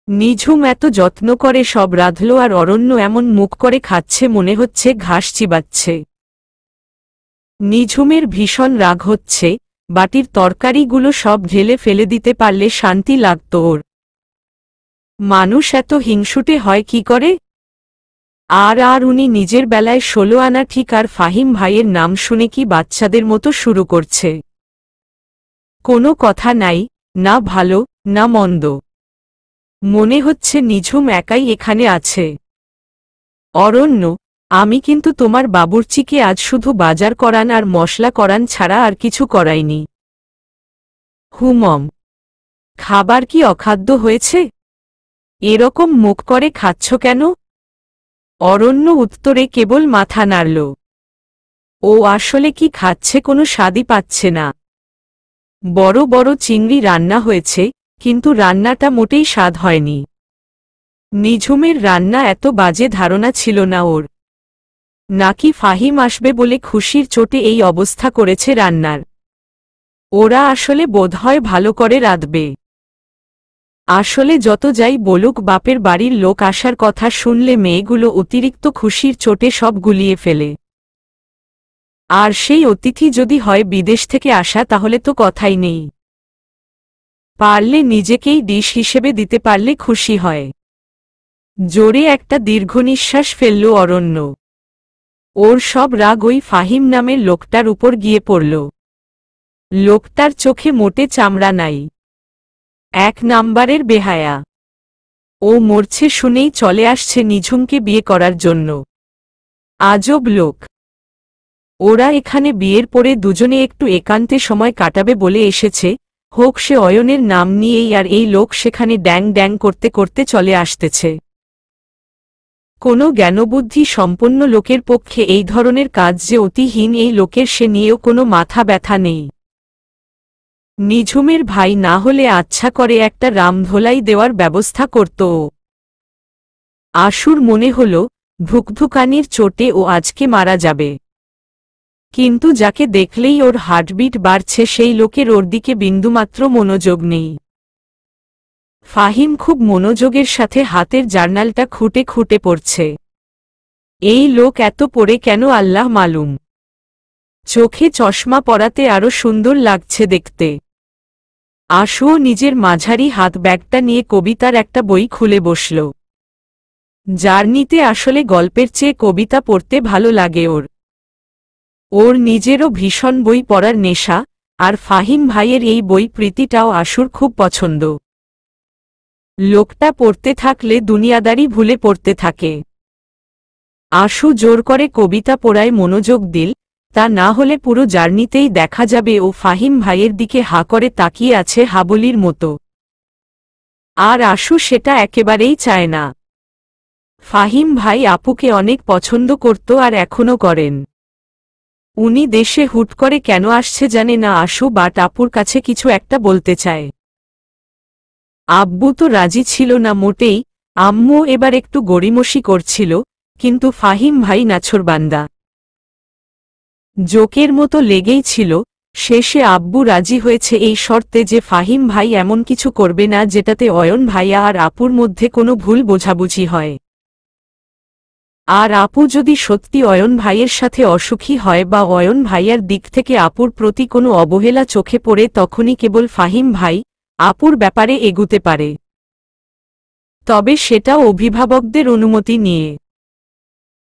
নিঝুম এত যত্ন করে সব রাঁধল আর অরণ্য এমন মুখ করে খাচ্ছে মনে হচ্ছে ঘাস চিবাচ্ছে। নিঝুমের ভীষণ রাগ হচ্ছে, বাটির তরকারিগুলো সব ঢেলে ফেলে দিতে পারলে শান্তি লাগত ওর। মানুষ এত হিংসুটে হয় কি করে? আর উনি নিজের বেলায় ১৬ আনা ঠিক আর ফাহিম ভাইয়ের নাম শুনে কি বাচ্চাদের মতো শুরু করছে। কোনো কথা নাই, না ভালো না মন্দ। মনে হচ্ছে নিঝুম একাই এখানে আছে। অরণ্য, আমি কিন্তু তোমার বাবুর্চিকে আজ শুধু বাজার করান আর মশলা করান ছাড়া আর কিছু করাইনি। হুমম, খাবার কি অখাদ্য হয়েছে? এরকম মুখ করে খাচ্ছ কেন? অরণ্য উত্তরে কেবল মাথা নাড়ল। ও আসলে কি খাচ্ছে কোনো স্বাদই পাচ্ছে না। বড় বড় চিংড়ি রান্না হয়েছে, কিন্তু রান্নাটা মোটেই স্বাদ হয়নি। নিঝুমের রান্না এত বাজে ধারণা ছিল না ওর। নাকি ফাহিম আসবে বলে খুশির চোটে এই অবস্থা করেছে রান্নার। ওরা আসলে বোধহয় ভালো করে রাঁধবে। আসলে যত যাই বলুক বাপের বাড়ির লোক আসার কথা শুনলে মেয়েগুলো অতিরিক্ত খুশির চোটে সব গুলিয়ে ফেলে। আর সেই অতিথি যদি হয় বিদেশ থেকে আসা তাহলে তো কথাই নেই। পারলে নিজেকেই ডিশ হিসেবে দিতে পারলে খুশি হয়। জোরে একটা দীর্ঘনিশ্বাস ফেলল অরণ্য। ওর সব রাগ ওই ফাহিম নামের লোকটার উপর গিয়ে পড়ল। লোকটার চোখে মোটে চামড়া নাই। এক নাম্বারের বেহায়া। ও মরছে শুনেই চলে আসছে নিঝুমকে বিয়ে করার জন্য। আজব লোক। ওরা এখানে বিয়ের পরে দুজনে একটু একান্তে সময় কাটাবে বলে এসেছে, হোক সে অয়নের নাম নিয়েই, আর এই লোক সেখানে ড্যাং ড্যাং করতে করতে চলে আসতেছে। কোনো জ্ঞানবুদ্ধি সম্পন্ন লোকের পক্ষে এই ধরনের কাজ যে অতিহীন এই লোকের সে নিয়েও কোনো মাথা ব্যথা নেই। নিঝুমের ভাই না হলে আচ্ছা করে একটা রামধোলাই দেওয়ার ব্যবস্থা করত ও। আশুর মনে হল ধুকধুকানির চোটে ও আজকে মারা যাবে। কিন্তু যাকে দেখলেই ওর হার্টবিট বাড়ছে সেই লোকের ওর দিকে বিন্দুমাত্র মনোযোগ নেই। ফাহিম খুব মনোযোগের সাথে হাতের জার্নালটা খুঁটে খুঁটে পড়ছে। এই লোক এত পড়ে কেন আল্লাহ মালুম। চোখে চশমা পরাতে আরো সুন্দর লাগছে দেখতে। আশুও নিজের মাঝারি হাত ব্যাগটা নিয়ে কবিতার একটা বই খুলে বসল। জার্নিতে আসলে গল্পের চেয়ে কবিতা পড়তে ভালো লাগে ওর। ওর নিজেরও ভীষণ বই পড়ার নেশা, আর ফাহিম ভাইয়ের এই বই প্রীতিটাও আশুর খুব পছন্দ। লোকটা পড়তে থাকলে দুনিয়াদারি ভুলে পড়তে থাকে। আশু জোর করে কবিতা পড়ায় মনোযোগ দিল, তা না হলে পুরো জার্নিতেই দেখা যাবে ও ফাহিম ভাইয়ের দিকে হা করে তাকিয়ে আছে হাবলির মতো। আর আশু সেটা একেবারেই চায় না। ফাহিম ভাই আপুকে অনেক পছন্দ করত আর এখনও করেন। উনি দেশে হুট করে কেন আসছে জানে না আশু, বাট আপুর কাছে কিছু একটা বলতে চায়। আব্বু তো রাজি ছিল না মোটেই, আম্মু এবার একটু গড়িমসি করছিল, কিন্তু ফাহিম ভাই নাছোড়বান্দা। জোকের মতো লেগেই ছিল, শেষে আব্বু রাজি হয়েছে এই শর্তে যে ফাহিম ভাই এমন কিছু করবে না যেটাতে অয়ন ভাইয়া আর আপুর মধ্যে কোনো ভুল বোঝাবুঝি হয়। আর আপু যদি সত্যি অয়ন ভাইয়ের সাথে অসুখী হয় বা অয়ন ভাইয়ার দিক থেকে আপুর প্রতি কোনো অবহেলা চোখে পড়ে তখনই কেবল ফাহিম ভাই আপুর ব্যাপারে এগুতে পারে। তবে সেটাও অভিভাবকদের অনুমতি নিয়ে।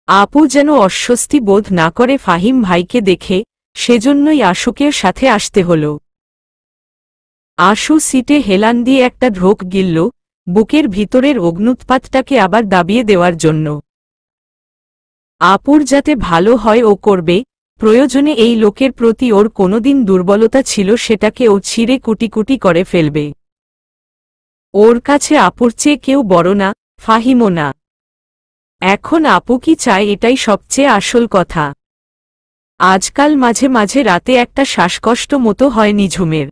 আপু যেন অস্বস্তি বোধ না করে ফাহিম ভাইকে দেখে, সেজন্যই আশুকের সাথে আসতে হল। আশু সিটে হেলান দিয়ে একটা ঢোক গিলল, বুকের ভিতরের অগ্নুৎপাতটাকে আবার দাবিয়ে দেওয়ার জন্য। আপুর যাতে ভালো হয় ও করবে, প্রয়োজনে এই লোকের প্রতি ওর কোনোদিন দুর্বলতা ছিল সেটাকে ও ছিঁড়ে কুটি কুটি করে ফেলবে। ওর কাছে আপুর চেয়ে কেউ বড় না, ফাহিমও না। এখন আপু কি চায় এটাই সবচেয়ে আসল কথা। আজকাল মাঝে মাঝে রাতে একটা শ্বাসকষ্ট মতো হয় নিঝুমের।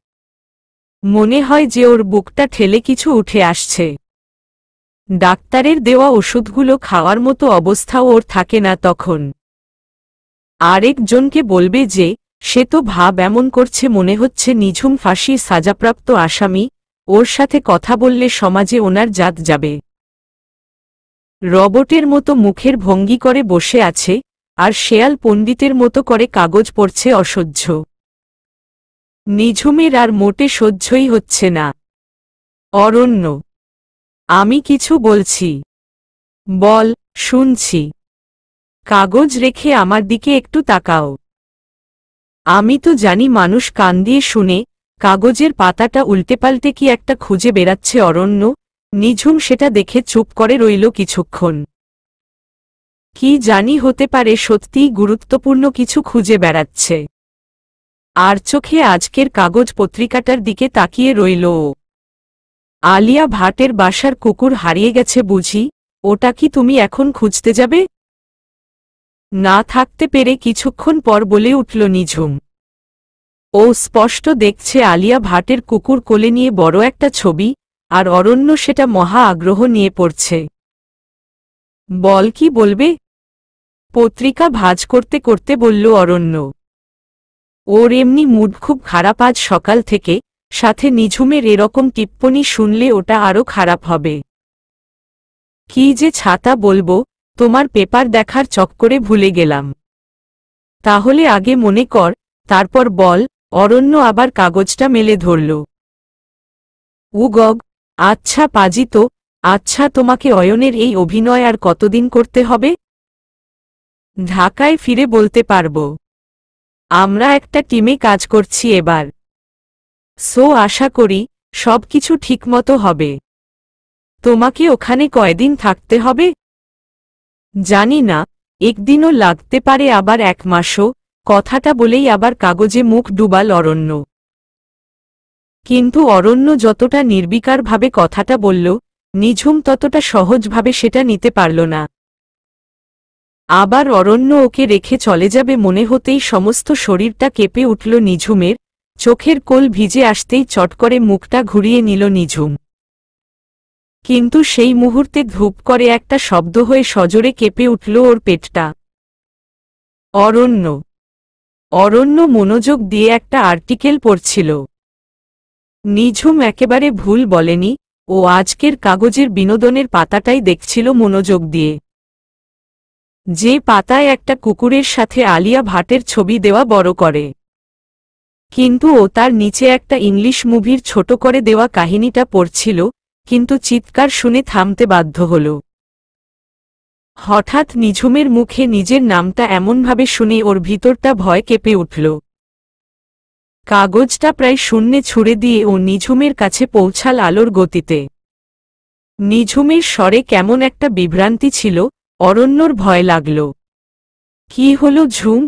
মনে হয় যে ওর বুকটা ঠেলে কিছু উঠে আসছে। ডাক্তারের দেওয়া ওষুধগুলো খাওয়ার মতো অবস্থাও ওর থাকে না তখন। আরেকজনকে বলবে যে সে তো ভাব এমন করছে মনে হচ্ছে নিঝুম ফাঁসির সাজাপ্রাপ্ত আসামি, ওর সাথে কথা বললে সমাজে ওনার জাত যাবে। রবটের মতো মুখের ভঙ্গি করে বসে আছে, আর শেয়াল পণ্ডিতের মতো করে কাগজ পড়ছে অসহ্য। নিঝুমের আর মোটে সহ্যই হচ্ছে না। অরণ্য, আমি কিছু বলছি। বল, শুনছি। কাগজ রেখে আমার দিকে একটু তাকাও। আমি তো জানি মানুষ কান দিয়ে শুনে, কাগজের পাতাটা উল্টেপাল্টে কি একটা খুঁজে বেড়াচ্ছে অরণ্য। নিঝুম সেটা দেখে চুপ করে রইল কিছুক্ষণ। কি জানি, হতে পারে সত্যিই গুরুত্বপূর্ণ কিছু খুঁজে বেড়াচ্ছে। আর চোখে আজকের কাগজ পত্রিকাটার দিকে তাকিয়ে রইল ও। আলিয়া ভাটের বাসার কুকুর হারিয়ে গেছে বুঝি? ওটা কি তুমি এখন খুঁজতে যাবে? না থাকতে পেরে কিছুক্ষণ পর বলে উঠল নিঝুম। ও স্পষ্ট দেখছে আলিয়া ভাটের কুকুর কোলে নিয়ে বড় একটা ছবি, আর অরণ্য সেটা মহা আগ্রহ নিয়ে পড়ছে। বল, কি বলবে? পত্রিকা ভাঁজ করতে করতে বলল অরণ্য। ওর এমনি মুড খুব খারাপ আজ সকাল থেকে, সাথে নিঝুমের এরকম টিপ্পনি শুনলে ওটা আরও খারাপ হবে। কি যে ছাতা বলবো, তোমার পেপার দেখার চক্করে ভুলে গেলাম। তাহলে আগে মনে কর, তারপর বল। অরণ্য আবার কাগজটা মেলে ধরল। উগগ, আচ্ছা পাজি তো। আচ্ছা, তোমাকে অয়নের এই অভিনয় আর কতদিন করতে হবে? ঢাকায় ফিরে বলতে পারব। আমরা একটা টিমে কাজ করছি এবার। সো আশা করি সব কিছু ঠিকমতো হবে। তোমাকে ওখানে কয়দিন থাকতে হবে? জানি না, একদিনও লাগতে পারে, আবার 1 মাসও। কথাটা বলেই আবার কাগজে মুখ ডুবাল অরণ্য। কিন্তু অরণ্য যতটা নির্বিকারভাবে কথাটা বলল, নিঝুম ততটা সহজভাবে সেটা নিতে পারল না। আবার অরণ্য ওকে রেখে চলে যাবে মনে হতেই সমস্ত শরীরটা কেঁপে উঠল নিঝুমের। চোখের কোল ভিজে আসতেই চট করে মুখটা ঘুরিয়ে নিল নিঝুম। কিন্তু সেই মুহূর্তে ধূপ করে একটা শব্দ হয়ে সজোরে কেঁপে উঠল ওর পেটটা। অরণ্য। অরণ্য মনোযোগ দিয়ে একটা আর্টিকেল পড়ছিল। নিঝুম একেবারে ভুল বলেনি, ও আজকের কাগজের বিনোদনের পাতাটাই দেখছিল মনোযোগ দিয়ে। যে পাতায় একটা কুকুরের সাথে আলিয়া ভাটের ছবি দেওয়া বড় করে। কিন্তু ও তার নিচে একটা ইংলিশ মুভির ছোট করে দেওয়া কাহিনীটা পড়ছিল, কিন্তু চিৎকার শুনে থামতে বাধ্য হল। হঠাৎ নিঝুমের মুখে নিজের নামটা এমনভাবে শুনে ওর ভিতরটা ভয় কেঁপে উঠল। কাগজটা প্রায় শূন্যে ছুঁড়ে দিয়ে ও নিঝুমের কাছে পৌঁছাল আলোর গতিতে। নিঝুমের স্বরে কেমন একটা বিভ্রান্তি ছিল, অরণ্যর ভয় লাগল। কি হলো ঝুম?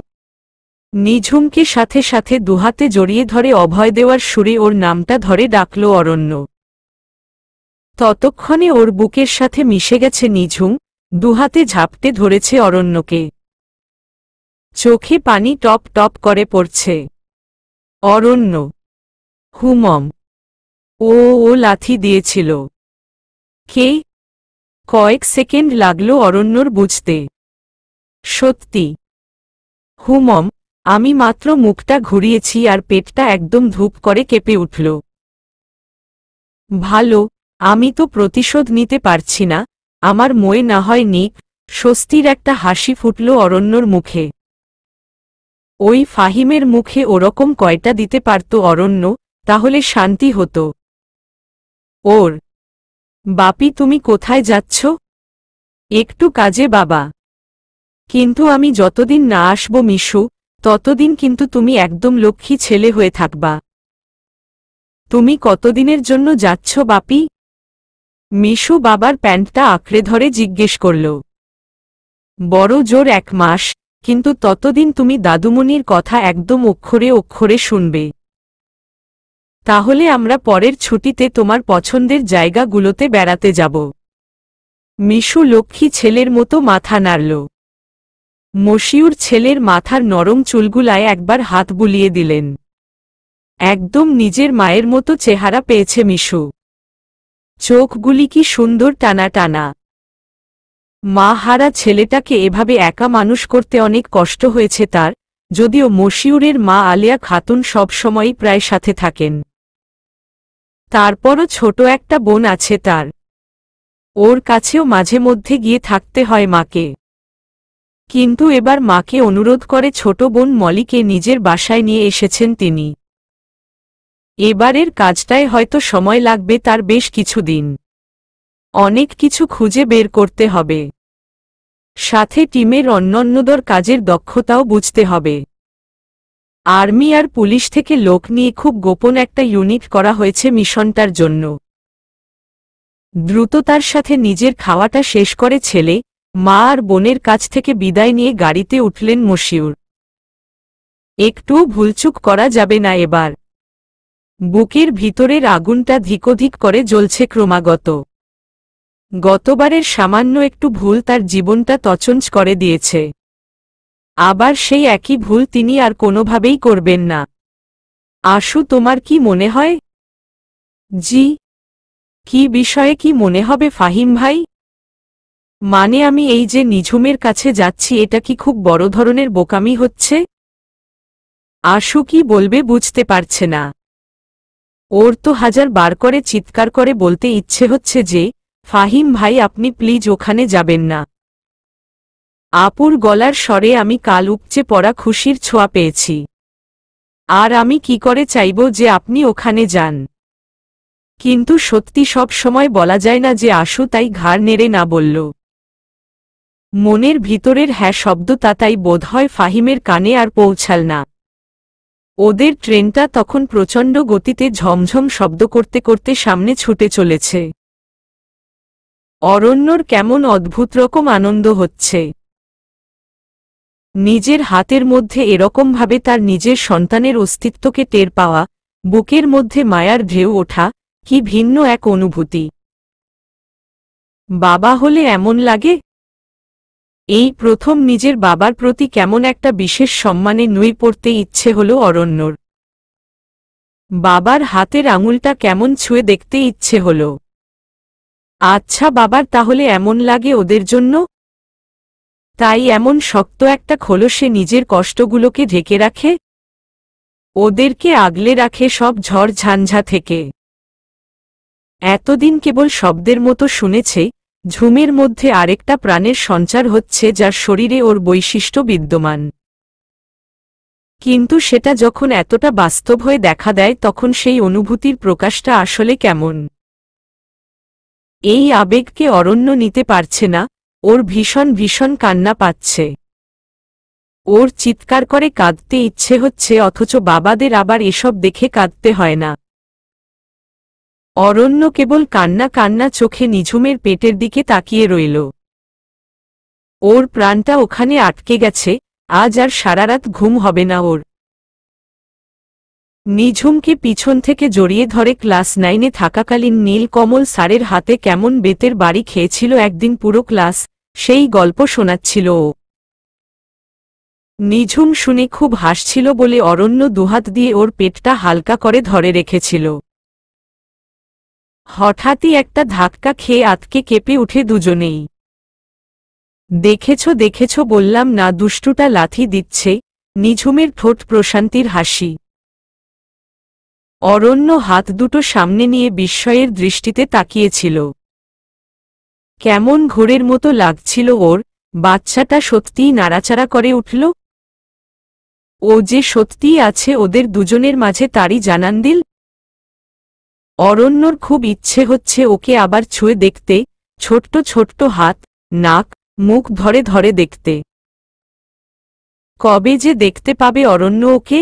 নিঝুমকে সাথে সাথে দুহাতে জড়িয়ে ধরে অভয় দেওয়ার সুরে ওর নামটা ধরে ডাকল অরণ্য। ততক্ষণে ওর বুকের সাথে মিশে গেছে নিঝুম, দুহাতে ঝাপটে ধরেছে অরণ্যকে। চোখে পানি টপ টপ করে পড়ছে। অরণ্য। হুমম। ও ও লাথি দিয়েছিল। কে? কয়েক সেকেন্ড লাগলো অরণ্যর বুঝতে। সত্যি। হুমম, আমি মাত্র মুখটা ঘুরিয়েছি আর পেটটা একদম ধূপ করে কেঁপে উঠল। ভালো, আমি তো প্রতিশোধ নিতে পারছি না, আমার ময়ে না হয় নিক। স্বস্তির একটা হাসি ফুটল অরণ্যর মুখে। ওই ফাহিমের মুখে ওরকম কয়টা দিতে পারত অরণ্য, তাহলে শান্তি হতো ওর। বাপি, তুমি কোথায় যাচ্ছ? একটু কাজে বাবা। কিন্তু আমি যতদিন না আসব মিশু, ততদিন কিন্তু তুমি একদম লক্ষ্মী ছেলে হয়ে থাকবা। তুমি কতদিনের জন্য যাচ্ছ বাপি? মিশু বাবার প্যান্টটা আঁকড়ে ধরে জিজ্ঞেস করল। বড় জোর 1 মাস, কিন্তু ততদিন তুমি দাদুমণির কথা একদম অক্ষরে অক্ষরে শুনবে। তাহলে আমরা পরের ছুটিতে তোমার পছন্দের জায়গাগুলোতে বেড়াতে যাব। মিশু লক্ষ্মী ছেলের মতো মাথা নাড়ল। মশিউর ছেলের মাথার নরম চুলগুলায় একবার হাত বুলিয়ে দিলেন। একদম নিজের মায়ের মতো চেহারা পেয়েছে মিশু। চোখগুলি কি সুন্দর টানা টানা। মা হারা ছেলেটাকে এভাবে একা মানুষ করতে অনেক কষ্ট হয়েছে তার, যদিও মশিউরের মা আলিয়া খাতুন সবসময়ই প্রায় সাথে থাকেন। তারপরও ছোট একটা বোন আছে তার। ওর কাছেও মাঝে মধ্যে গিয়ে থাকতে হয় মাকে। কিন্তু এবার মাকে অনুরোধ করে ছোট বোন মলিকে নিজের বাসায় নিয়ে এসেছেন তিনি। এবারের কাজটায় হয়তো সময় লাগবে তার বেশ কিছুদিন। অনেক কিছু খুঁজে বের করতে হবে। সাথে টিমের অন্যান্যদের কাজের দক্ষতাও বুঝতে হবে। আর্মি আর পুলিশ থেকে লোক নিয়ে খুব গোপন একটা ইউনিট করা হয়েছে মিশনটার জন্য। দ্রুততার সাথে নিজের খাওয়াটা শেষ করে ছেলে, মা আর বোনের কাছ থেকে বিদায় নিয়ে গাড়িতে উঠলেন মশিউর। একটুও ভুলচুক করা যাবে না এবার। বুকের ভিতরের আগুনটা ধিকধিক করে জ্বলছে ক্রমাগত। গতবারের সামান্য একটু ভুল তার জীবনটা তছনছ করে দিয়েছে। আবার সেই একই ভুল তিনি আর কোনোভাবেই করবেন না। আশু, তোমার কি মনে হয়? জি। কি বিষয়ে কি মনে হবে ফাহিম ভাই? মানে আমি এই যে নিঝুমের কাছে যাচ্ছি, এটা কি খুব বড় ধরনের বোকামি হচ্ছে? আশু কি বলবে বুঝতে পারছে না। ওর তো হাজার বার করে চিৎকার করে বলতে ইচ্ছে হচ্ছে যে, ফাহিম ভাই আপনি প্লিজ ওখানে যাবেন না। আপুর গলার স্বরে আমি কাল উপচে পড়া খুশির ছোঁয়া পেয়েছি। আর আমি কি করে চাইব যে আপনি ওখানে যান? কিন্তু সত্যি সব সময় বলা যায় না যে আশু তাই ঘাড় নেড়ে না বলল। মনের ভিতরের হ্যাঁ শব্দটা তাই বোধহয় ফাহিমের কানে আর পৌঁছাল না। ওদের ট্রেনটা তখন প্রচণ্ড গতিতে ঝমঝম শব্দ করতে করতে সামনে ছুটে চলেছে। অরণ্যর কেমন অদ্ভুত রকম আনন্দ হচ্ছে। নিজের হাতের মধ্যে এরকমভাবে তার নিজের সন্তানের অস্তিত্বকে টের পাওয়া, বুকের মধ্যে মায়ার ঢেউ ওঠা, কি ভিন্ন এক অনুভূতি। বাবা হলে এমন লাগে? এই প্রথম নিজের বাবার প্রতি কেমন একটা বিশেষ সম্মানে নুই পড়তে ইচ্ছে হলো অরণ্যর। বাবার হাতের আঙুলটা কেমন ছুঁয়ে দেখতে ইচ্ছে হলো। আচ্ছা, বাবার তাহলে এমন লাগে ওদের জন্য? তাই এমন শক্ত একটা খোলসে নিজের কষ্টগুলোকে ঢেকে রাখে, ওদেরকে আগলে রাখে সব ঝড় ঝঞ্ঝা থেকে। এতদিন কেবল শব্দের মতো শুনেছে, ঝুমের মধ্যে আরেকটা প্রাণের সঞ্চার হচ্ছে যার শরীরে ওর বৈশিষ্ট্য বিদ্যমান। কিন্তু সেটা যখন এতটা বাস্তব হয়ে দেখা দেয় তখন সেই অনুভূতির প্রকাশটা আসলে কেমন? এই আবেগকে অরণ্য নিতে পারছে না, ওর ভীষণ ভীষণ কান্না পাচ্ছে। ওর চিৎকার করে কাঁদতে ইচ্ছে হচ্ছে, অথচ বাবাদের আবার এসব দেখে কাঁদতে হয় না। অরণ্য কেবল কান্না কান্না চোখে নিঝুমের পেটের দিকে তাকিয়ে রইল। ওর প্রাণটা ওখানে আটকে গেছে, আজ আর সারারাত ঘুম হবে না ওর। নিঝুমকে পিছন থেকে জড়িয়ে ধরে ক্লাস 9-এ থাকাকালীন নীলকমল স্যারের হাতে কেমন বেতের বাড়ি খেয়েছিল একদিন পুরো ক্লাস, সেই গল্প শোনাচ্ছিল ও। নিঝুম শুনে খুব হাসছিল বলে অরণ্য দুহাত দিয়ে ওর পেটটা হালকা করে ধরে রেখেছিল। হঠাৎই একটা ধাক্কা খেয়ে আতকে কেঁপে উঠে দুজনেই। দেখেছো দেখেছো বললাম না, দুষ্টুটা লাথি দিচ্ছে। নিঝুমের ঠোঁট প্রশান্তির হাসি। অরণ্য হাত দুটো সামনে নিয়ে বিস্ময়ের দৃষ্টিতে তাকিয়েছিল। কেমন ঘোরের মতো লাগছিল ওর, বাচ্চাটা সত্যিই নাড়াচাড়া করে উঠল। ও যে সত্যিই আছে ওদের দুজনের মাঝে, তারই জানান দিল। অরণ্যর খুব ইচ্ছে হচ্ছে ওকে আবার ছুঁয়ে দেখতে, ছোট্ট ছোট্ট হাত, নাক, মুখ ধরে ধরে দেখতে। কবে যে দেখতে পাবে অরণ্য ওকে?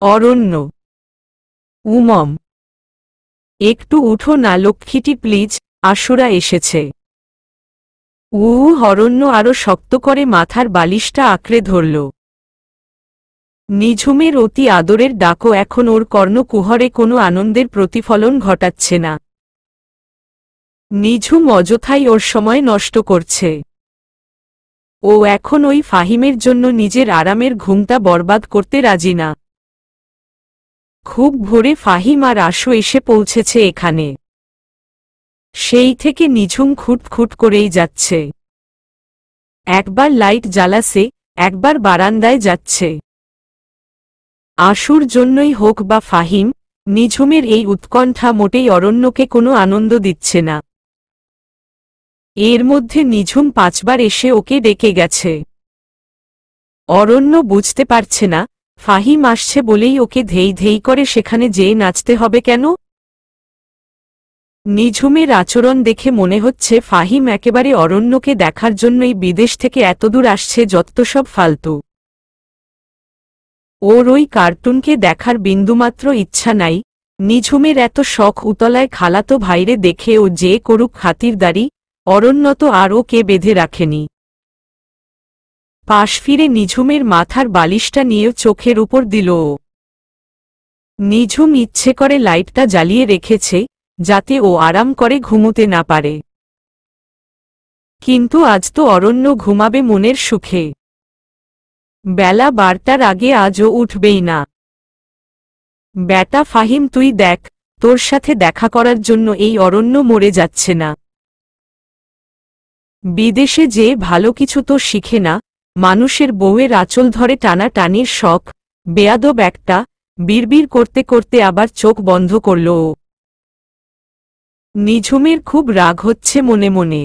অরণ্য, উমম, একটু উঠো না লক্ষ্মীটি প্লিজ, আশুরা এসেছে। অরণ্য আরো শক্ত করে মাথার বালিশটা আঁকড়ে ধরল। নিঝুমের অতি আদরের ডাকও এখন ওর কর্ণকুহরে কোনো আনন্দের প্রতিফলন ঘটাচ্ছে না। নিঝুম অযথাই ওর সময় নষ্ট করছে। ও এখন ওই ফাহিমের জন্য নিজের আরামের ঘুমটা বরবাদ করতে রাজি না। খুব ভোরে ফাহিম আর আশু এসে পৌঁছেছে এখানে। সেই থেকে নিঝুম খুঁটখুট করেই যাচ্ছে। একবার লাইট জ্বালাছে, একবার বারান্দায় যাচ্ছে। আশুর জন্যই হোক বা ফাহিম, নিঝুমের এই উৎকণ্ঠা মোটেই অরণ্যকে কোনো আনন্দ দিচ্ছে না। এর মধ্যে নিঝুম 5 বার এসে ওকে ডেকে গেছে। অরণ্য বুঝতে পারছে না ফাহিম আসছে বলেই ওকে ধেই ধেই করে সেখানে যেয়ে নাচতে হবে কেন। নিঝুমের আচরণ দেখে মনে হচ্ছে ফাহিম একেবারে অরণ্যকে দেখার জন্যই বিদেশ থেকে এতদূর আসছে, যত সব ফালতু। ওর ওই কার্টুনকে দেখার বিন্দুমাত্র ইচ্ছা নাই। নিঝুমের এত শখ উতলায় খালাতো ভাইরে দেখে ও যে করুক খাতিরদারি, অরণ্য তো আর ওকে বেঁধে রাখেনি। পাশ ফিরে নিঝুমের মাথার বালিশটা নিয়ে চোখের উপর দিল ও। নিঝুম ইচ্ছে করে লাইটটা জ্বালিয়ে রেখেছে যাতে ও আরাম করে ঘুমোতে না পারে। কিন্তু আজ তো অরণ্য ঘুমাবে মনের সুখে। বেলা 12টার আগে আজও উঠবেই না। বেটা ফাহিম, তুই দেখ, তোর সাথে দেখা করার জন্য এই অরণ্য মরে যাচ্ছে না। বিদেশে যে ভালো কিছু তো শিখে না, মানুষের বউয়ের আঁচল ধরে টানা টানির শখ, বেয়াদব একটা। বিড়বিড় করতে করতে আবার চোখ বন্ধ করল ও। নিঝুমের খুব রাগ হচ্ছে মনে মনে।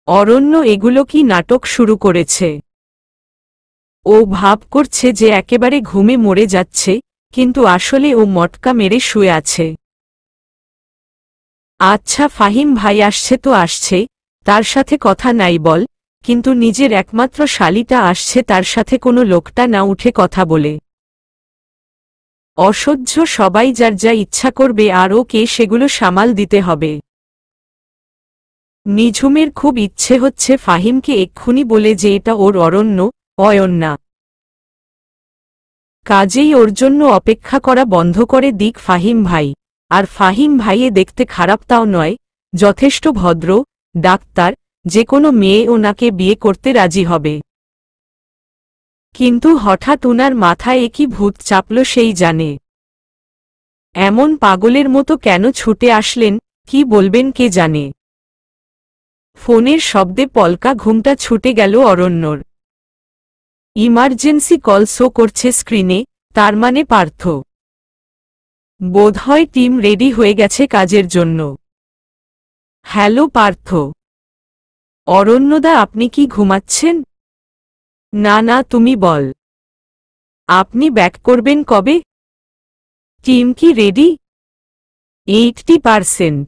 অরণ্য এগুলো কি নাটক শুরু করেছে? ও ভাব করছে যে একেবারে ঘুমে মরে যাচ্ছে, কিন্তু আসলে ও মটকা মেরে শুয়ে আছে। আচ্ছা ফাহিম ভাই আসছে তো আসছে, তার সাথে কথা নাই বল, কিন্তু নিজের একমাত্র শালিটা আসছে, তার সাথে কোনো লোকটা না উঠে কথা বলে। অসহ্য, সবাই যার যা ইচ্ছা করবে আর ওকে সেগুলো সামাল দিতে হবে। নিঝুমের খুব ইচ্ছে হচ্ছে ফাহিমকে এক্ষুনি বলে যে এটা ওর অরণ্য, অয়ন্যা। কাজেই ওর জন্য অপেক্ষা করা বন্ধ করে দিক ফাহিম ভাই। আর ফাহিম ভাইয়ে দেখতে খারাপ তাও নয়, যথেষ্ট ভদ্র, ডাক্তার, যে কোনো মেয়ে ওনাকে বিয়ে করতে রাজি হবে। কিন্তু হঠাৎ ওনার মাথায় একই ভূত চাপল সেই জানে। এমন পাগলের মতো কেন ছুটে আসলেন, কি বলবেন কে জানে। ফোনের শব্দে পলকা ঘুমটা ছুটে গেল অরণ্যর। ইমার্জেন্সি কল শো করছে স্ক্রিনে, তার মানে পার্থ। বোধহয় টিম রেডি হয়ে গেছে কাজের জন্য। হ্যালো পার্থ। অরণ্যদা, আপনি কি ঘুমাচ্ছেন? না না, তুমি বল। আপনি ব্যাক করবেন কবে? টিম কি রেডি? 80%।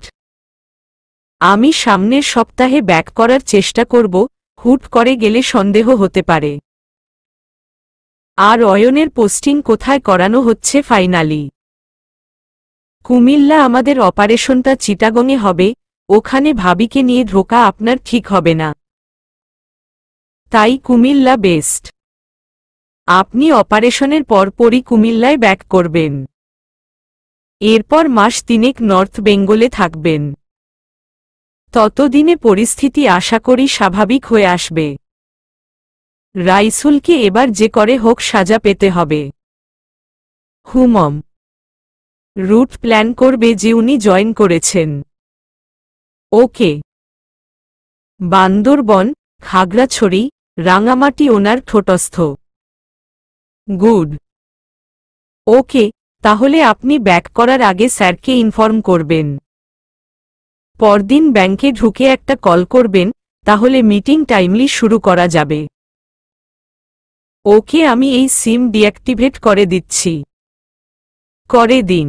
আমি সামনের সপ্তাহে ব্যাক করার চেষ্টা করব, হুট করে গেলে সন্দেহ হতে পারে। আর অয়নের পোস্টিং কোথায় করানো হচ্ছে ফাইনালি? কুমিল্লা। আমাদের অপারেশনটা চিটাগংয়ে হবে, ওখানে ভাবিকে নিয়ে ঢোকা আপনার ঠিক হবে না। তাই কুমিল্লা বেস্ট। আপনি অপারেশনের পরপরই কুমিল্লায় ব্যাক করবেন। এরপর মাস 3 নর্থ বেঙ্গলে থাকবেন। ততদিনে পরিস্থিতি আশা করি স্বাভাবিক হয়ে আসবে। রাইসুলকে এবার যে করে হোক সাজা পেতে হবে। হুমম। রুট প্ল্যান করবে যে উনি জয়েন করেছেন। ওকে। বান্দরবন, খাগড়াছড়ি, রাঙামাটি ওনার ঠোঁটস্থ। গুড। ওকে, তাহলে আপনি ব্যাক করার আগে স্যারকে ইনফর্ম করবেন। পরদিন ব্যাংকে ঢুকে একটা কল করবেন, তাহলে মিটিং টাইমলি শুরু করা যাবে। ওকে, আমি এই সিম ডিঅ্যাক্টিভেট করে দিচ্ছি। করে দিন।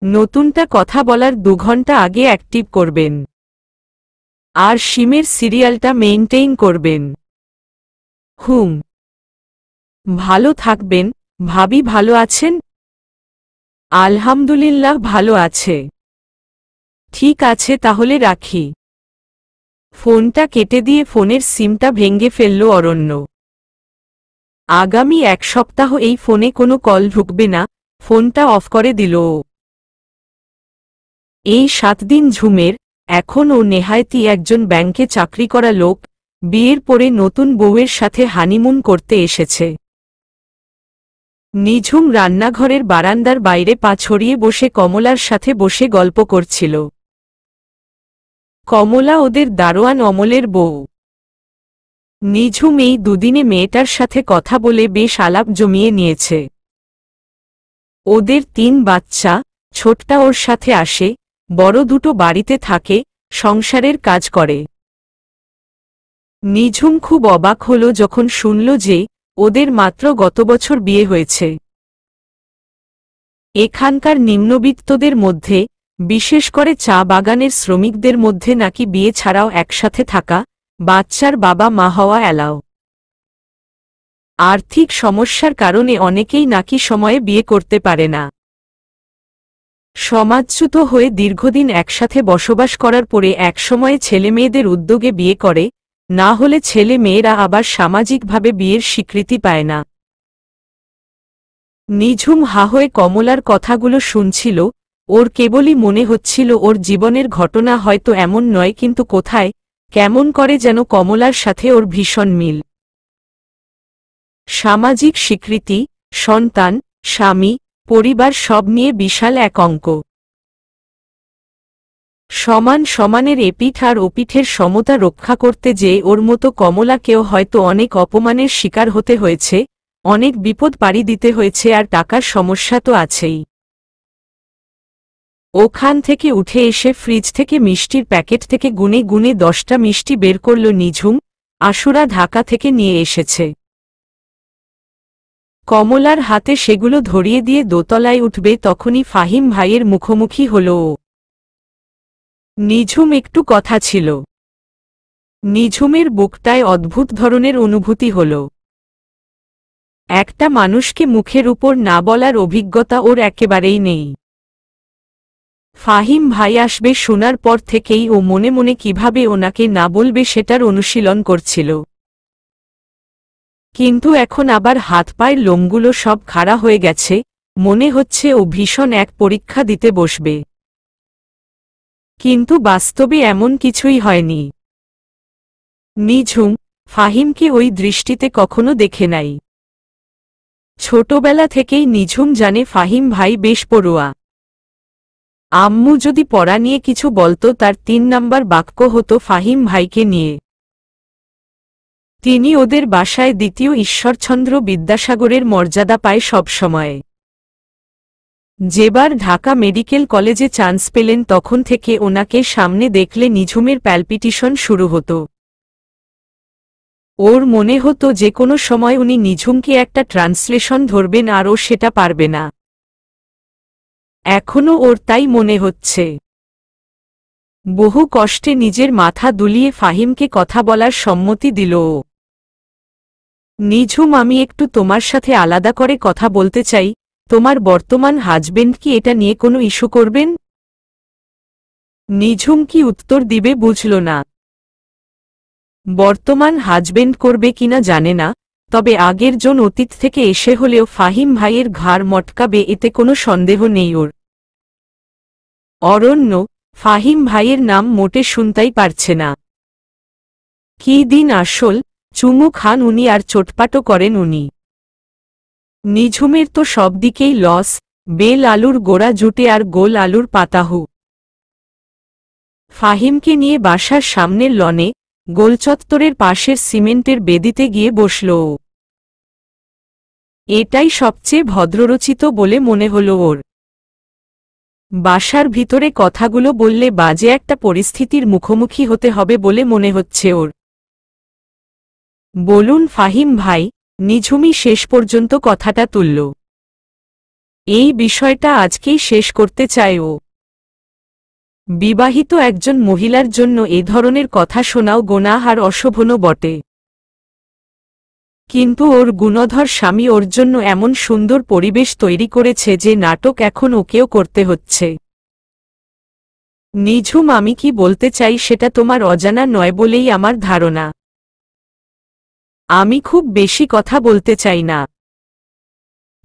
নতুনটা কথা বলার 2 ঘন্টা আগে অ্যাক্টিভ করবেন। আর সিমের সিরিয়ালটা মেইনটেইন করবেন। হুম। ভালো থাকবেন। ভাবি ভালো আছেন? আলহামদুলিল্লাহ ভালো আছে। ঠিক আছে, তাহলে রাখি। ফোনটা কেটে দিয়ে ফোনের সিমটা ভেঙে ফেলল অরণ্য। আগামী 1 সপ্তাহ এই ফোনে কোনো কল ঢুকবে না, ফোনটা অফ করে দিল ও। এই 7 দিন ঝুমের, এখন ও নেহায়েতই একজন ব্যাংকে চাকরি করা লোক, বিয়ের পরে নতুন বউয়ের সাথে হানিমুন করতে এসেছে। নিঝুম রান্নাঘরের বারান্দার বাইরে পা ছড়িয়ে বসে কমলার সাথে বসে গল্প করছিল। কমলা ওদের দারোয়ান অমলের বউ। নিঝুম এই দুদিনে মেয়েটার সাথে কথা বলে বেশ আলাপ জমিয়ে নিয়েছে। ওদের 3 বাচ্চা, ছোটটা ওর সাথে আসে, বড় দুটো বাড়িতে থাকে, সংসারের কাজ করে। নিঝুম খুব অবাক হল যখন শুনল যে ওদের মাত্র গত বছর বিয়ে হয়েছে। এখানকার নিম্নবিত্তদের মধ্যে, বিশেষ করে চা বাগানের শ্রমিকদের মধ্যে নাকি বিয়ে ছাড়াও একসাথে থাকা, বাচ্চার বাবা মা হওয়া অ্যালাও। আর্থিক সমস্যার কারণে অনেকেই নাকি সময়ে বিয়ে করতে পারে না। সমাজচ্যুত হয়ে দীর্ঘদিন একসাথে বসবাস করার পরে একসময়ে ছেলেমেয়েদের উদ্যোগে বিয়ে করে, না হলে ছেলে মেয়েরা আবার সামাজিকভাবে বিয়ের স্বীকৃতি পায় না। নিঝুম হা হয়ে কমলার কথাগুলো শুনছিল, ওর কেবলই মনে হচ্ছিল ওর জীবনের ঘটনা হয়তো এমন নয়, কিন্তু কোথায় কেমন করে যেন কমলার সাথে ওর ভীষণ মিল। সামাজিক স্বীকৃতি, সন্তান, স্বামী, পরিবার সব নিয়ে বিশাল এক অঙ্ক। সমান সমানের এপিঠ আর ওপিঠের সমতা রক্ষা করতে যেয়ে ওর মতো কমলাকেও হয়তো অনেক অপমানের শিকার হতে হয়েছে, অনেক বিপদ পাড়ি দিতে হয়েছে, আর টাকার সমস্যা তো আছেই। ওখান থেকে উঠে এসে ফ্রিজ থেকে মিষ্টির প্যাকেট থেকে গুনে গুনে 10টা মিষ্টি বের করল নিঝুম, আশুরা ঢাকা থেকে নিয়ে এসেছে। কমলার হাতে সেগুলো ধরিয়ে দিয়ে দোতলায় উঠবে তখনই ফাহিম ভাইয়ের মুখোমুখি হল ও। নিঝুম একটু কথা ছিল। নিঝুমের বুকটায় অদ্ভুত ধরনের অনুভূতি হল। একটা মানুষকে মুখের উপর না বলার অভিজ্ঞতা ওর একেবারেই নেই। ফাহিম ভাই আসবে শোনার পর থেকেই ও মনে মনে কিভাবে ওনাকে না বলবে সেটার অনুশীলন করছিল। কিন্তু এখন আবার হাত পায়ের লোমগুলো সব খাড়া হয়ে গেছে, মনে হচ্ছে ও ভীষণ এক পরীক্ষা দিতে বসবে। কিন্তু বাস্তবে এমন কিছুই হয়নি। নিঝুম ফাহিমকে ওই দৃষ্টিতে কখনো দেখে নাই। ছোটবেলা থেকেই নিঝুম জানে ফাহিম ভাই বেশ পড়ুয়া। আম্মু যদি পড়া নিয়ে কিছু বলতো তার 3 নাম্বার বাক্য হতো ফাহিম ভাইকে নিয়ে। তিনি ওদের বাসায় দ্বিতীয় ঈশ্বরচন্দ্র বিদ্যাসাগরের মর্যাদা পায় সবসময়। যেবার ঢাকা মেডিকেল কলেজে চান্স পেলেন তখন থেকে ওনাকে সামনে দেখলে নিঝুমের প্যালপিটিশন শুরু হতো। ওর মনে হতো যে কোনো সময় উনি নিঝুমকে একটা ট্রান্সলেশন ধরবেন আর ও সেটা পারবে না। এখনও ওর তাই মনে হচ্ছে। বহু কষ্টে নিজের মাথা দুলিয়ে ফাহিমকে কথা বলার সম্মতি দিল ও। নিঝুম, আমি একটু তোমার সাথে আলাদা করে কথা বলতে চাই। তোমার বর্তমান হাজবেন্ড কি এটা নিয়ে কোনো ইস্যু করবেন? নিঝুম কি উত্তর দিবে বুঝল না। বর্তমান হাজবেন্ড করবে কিনা জানে না, তবে আগের জন অতীত থেকে এসে হলেও ফাহিম ভাইয়ের ঘাড় মটকাবে এতে কোনো সন্দেহ নেই ওর। অরণ্য ফাহিম ভাইয়ের নাম মোটে শুনতেই পারছে না। কি দিন আসল, চুমু খান উনি আর চোটপাটও করেন উনি। নিঝুমের তো সব দিকেই লস, বেল আলুর গোড়া জুটে আর গোল আলুর পাতাহু। ফাহিমকে নিয়ে বাসার সামনের লনে, গোলচত্বরের পাশের সিমেন্টের বেদিতে গিয়ে বসল ও। এটাই সবচেয়ে ভদ্ররচিত বলে মনে হল ওর। বাসার ভিতরে কথাগুলো বললে বাজে একটা পরিস্থিতির মুখোমুখি হতে হবে বলে মনে হচ্ছে ওর। বলুন ফাহিম ভাই, নিঝুমই শেষ পর্যন্ত কথাটা তুলল। এই বিষয়টা আজকেই শেষ করতে চায় ও। বিবাহিত একজন মহিলার জন্য এ ধরনের কথা শোনাও গোনাহ আর অশোভনও বটে। কিন্তু ওর গুণধর স্বামী ওর জন্য এমন সুন্দর পরিবেশ তৈরি করেছে যে নাটক এখন ওকেও করতে হচ্ছে। নিঝুম, আমি কি বলতে চাই সেটা তোমার অজানা নয় বলেই আমার ধারণা। আমি খুব বেশি কথা বলতে চাই না।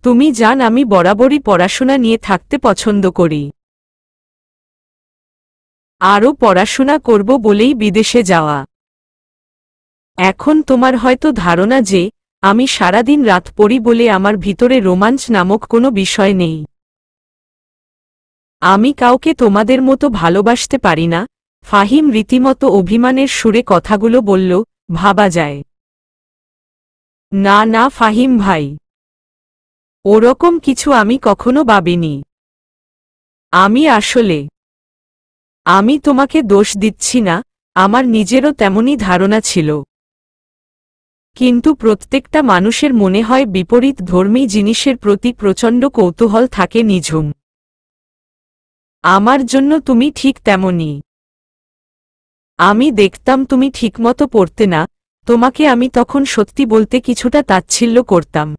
তুমি জান আমি বরাবরই পড়াশোনা নিয়ে থাকতে পছন্দ করি। আরও পড়াশোনা করব বলেই বিদেশে যাওয়া। এখন তোমার হয়তো ধারণা যে আমি সারাদিন রাত পড়ি বলে আমার ভিতরে রোমাঞ্চ নামক কোনো বিষয় নেই। আমি কাউকে তোমাদের মতো ভালোবাসতে পারি না। ফাহিম রীতিমতো অভিমানের সুরে কথাগুলো বলল, ভাবা যায়। না না ফাহিম ভাই, ওরকম কিছু আমি কখনো ভাবিনি। আমি তোমাকে দোষ দিচ্ছি না, আমার নিজেরও তেমনই ধারণা ছিল। কিন্তু প্রত্যেকটা মানুষের মনে হয় বিপরীত ধর্মী জিনিসের প্রতি প্রচণ্ড কৌতূহল থাকে নিঝুম। আমার জন্য তুমি ঠিক তেমনই। আমি দেখতাম তুমি ঠিকমতো পড়তে না, তোমাকে আমি তখন সত্যি বলতে কিছুটা তাচ্ছিল্য করতাম।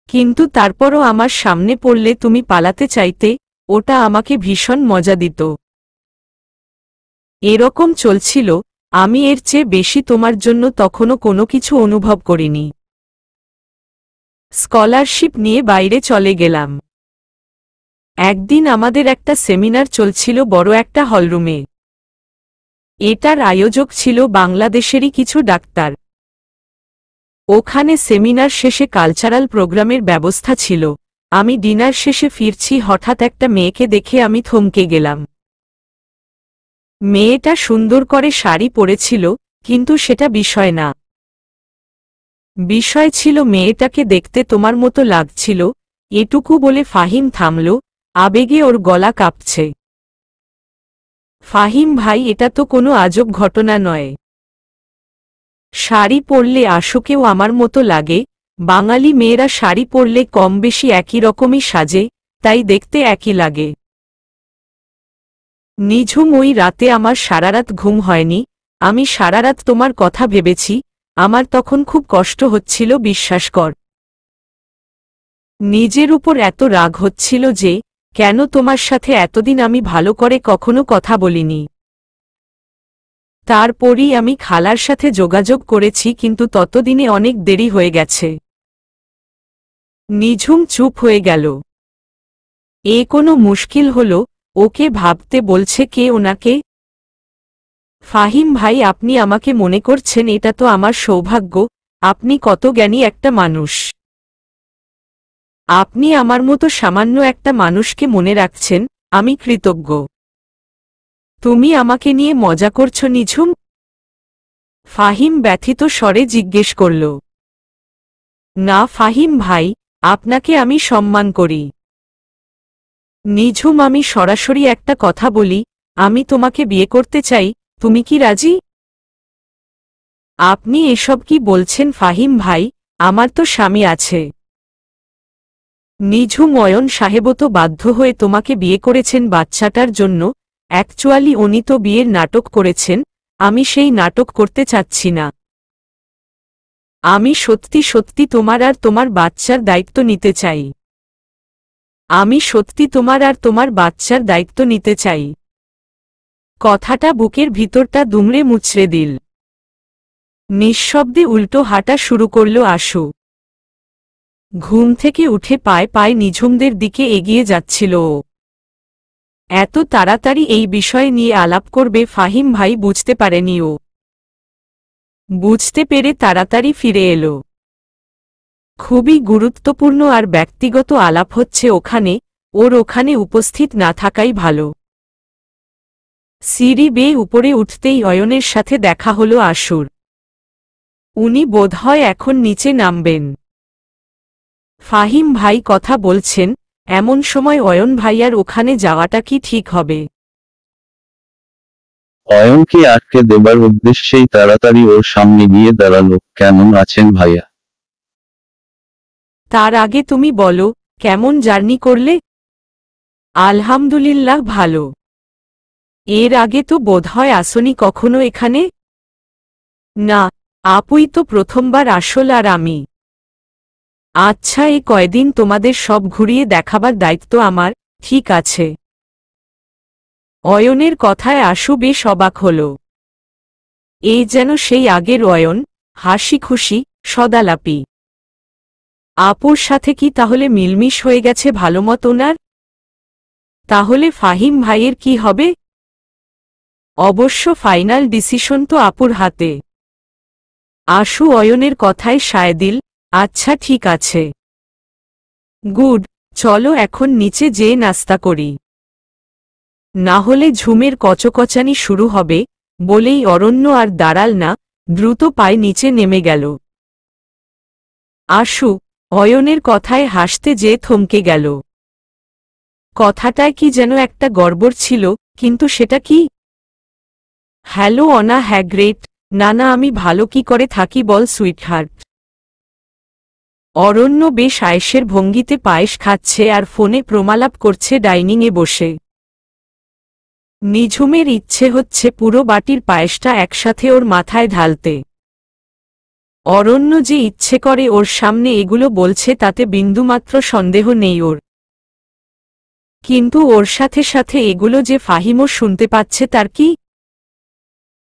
কিন্তু তারপরও আমার সামনে পড়লে তুমি পালাতে চাইতে, ওটা আমাকে ভীষণ মজা দিত। এরকম চলছিল, আমি এর চেয়ে বেশি তোমার জন্য তখনও কোনো কিছু অনুভব করিনি। স্কলারশিপ নিয়ে বাইরে চলে গেলাম। একদিন আমাদের একটা সেমিনার চলছিল বড় একটা হলরুমে। এটার আয়োজক ছিল বাংলাদেশেরই কিছু ডাক্তার। ওখানে সেমিনার শেষে কালচারাল প্রোগ্রামের ব্যবস্থা ছিল। আমি ডিনার শেষে ফিরছি, হঠাৎ একটা মেয়েকে দেখে আমি থমকে গেলাম। মেয়েটা সুন্দর করে শাড়ি পরেছিল, কিন্তু সেটা বিষয় না। বিষয় ছিল মেয়েটাকে দেখতে তোমার মতো লাগছিল। এটুকু বলে ফাহিম থামল, আবেগে ওর গলা কাঁপছে। ফাহিম ভাই, এটা তো কোনো আজব ঘটনা নয়। শাড়ি পরলে আশুকেও আমার মতো লাগে। বাঙালি মেয়েরা শাড়ি পরলে কম বেশি একই রকমই সাজে, তাই দেখতে একই লাগে। নিঝুম, ওই রাতে আমার সারারাত ঘুম হয়নি। আমি সারারাত তোমার কথা ভেবেছি। আমার তখন খুব কষ্ট হচ্ছিল, বিশ্বাস কর। নিজের উপর এত রাগ হচ্ছিল যে কেন তোমার সাথে এতদিন আমি ভালো করে কখনো কথা বলিনি। তারপরই আমি খালার সাথে যোগাযোগ করেছি, কিন্তু ততদিনে অনেক দেরি হয়ে গেছে। নিঝুম চুপ হয়ে গেল। এ কোনো মুশকিল হলো? ওকে ভাবতে বলছে কে ওনাকে? ফাহিম ভাই, আপনি আমাকে মনে করছেন, এটা তো আমার সৌভাগ্য। আপনি কত জ্ঞানী একটা মানুষ। আপনি আমার মতো সামান্য একটা মানুষকে মনে রাখছেন, আমি কৃতজ্ঞ। তুমি আমাকে নিয়ে মজা করছো নিঝুম? ফাহিম ব্যথিত স্বরে জিজ্ঞেস করল। না ফাহিম ভাই, আপনাকে আমি সম্মান করি। নিঝুম, আমি সরাসরি একটা কথা বলি, আমি তোমাকে বিয়ে করতে চাই, তুমি কি রাজি? আপনি এসব কি বলছেন ফাহিম ভাই? আমার তো স্বামী আছে। নিঝুম, অয়ন সাহেবও তো বাধ্য হয়ে তোমাকে বিয়ে করেছেন বাচ্চাটার জন্য। অ্যাকচুয়ালি উনি তো বিয়ের নাটক করেছেন, আমি সেই নাটক করতে চাচ্ছি না। আমি সত্যি সত্যি তোমার আর তোমার বাচ্চার দায়িত্ব নিতে চাই। আমি সত্যি তোমার আর তোমার বাচ্চার দায়িত্ব নিতে চাই। কথাটা বুকের ভিতরটা দুমড়ে মুচড়ে দিল। নিঃশব্দে উল্টো হাঁটা শুরু করল আশু। ঘুম থেকে উঠে পায়ে পায়ে নিঝুমদের দিকে এগিয়ে যাচ্ছিল ও। এত তাড়াতাড়ি এই বিষয় নিয়ে আলাপ করবে ফাহিম ভাই বুঝতে পারেনি ও। বুঝতে পেরে তাড়াতাড়ি ফিরে এলো। খুবই গুরুত্বপূর্ণ আর ব্যক্তিগত আলাপ হচ্ছে ওখানে, ওর ওখানে উপস্থিত না থাকাই ভালো। সিঁড়ি বেয়ে উপরে উঠতেই অয়নের সাথে দেখা হলো আশুর। উনি বোধহয় এখন নিচে নামবেন। ফাহিম ভাই কথা বলছেন, এমন সময় অয়ন ভাইয়ার ওখানে যাওয়াটা কি ঠিক হবে? অয়নকে আটকে দেবার উদ্দেশ্যেই তাড়াতাড়ি ওর সামনে গিয়ে দাঁড়ালো। কেমন আছেন ভাইয়া? তার আগে তুমি বলো, কেমন জার্নি করলে? আলহামদুলিল্লাহ ভালো। এর আগে তো বোধহয় আসনি কখনো এখানে? না, আপুই তো প্রথমবার আসল। আর আমি? আচ্ছা, এই কয়দিন তোমাদের সব ঘুরিয়ে দেখাবার দায়িত্ব আমার, ঠিক আছে। অয়নের কথায় আশু বেশ অবাক হল। এই যেন সেই আগের অয়ন, হাসি খুশি, সদালাপি। আপুর সাথে কি তাহলে মিলমিশ হয়ে গেছে ভালোমত ওনার? তাহলে ফাহিম ভাইয়ের কি হবে? অবশ্য ফাইনাল ডিসিশন তো আপুর হাতে। আশু অয়নের কথায় সায় দিল, আচ্ছা ঠিক আছে। গুড, চলো এখন নিচে যেয়ে নাস্তা করি। না হলে ঝুমের কচকচানি শুরু হবে। বলেই অরণ্য আর দাঁড়াল না, দ্রুত পায়ে নিচে নেমে গেল। আশু, অয়নের কথায় হাসতে যেয়ে থমকে গেল। কথাটায় কি যেন একটা গড়বড় ছিল, কিন্তু সেটা কি? হ্যালো অনা, হ্যাঁ গ্রেট। না না, আমি ভালো কি করে থাকি বল সুইটহার্ট। অরণ্য বেশ আয়েশের ভঙ্গিতে পায়েস খাচ্ছে আর ফোনে প্রমালাপ করছে ডাইনিংয়ে বসে। নিঝুমের ইচ্ছে হচ্ছে পুরো বাটির পায়েসটা একসাথে ওর মাথায় ঢালতে। অরণ্য যে ইচ্ছে করে ওর সামনে এগুলো বলছে তাতে বিন্দুমাত্র সন্দেহ নেই ওর। কিন্তু ওর সাথে সাথে এগুলো যে ফাহিমও শুনতে পাচ্ছে তার কি?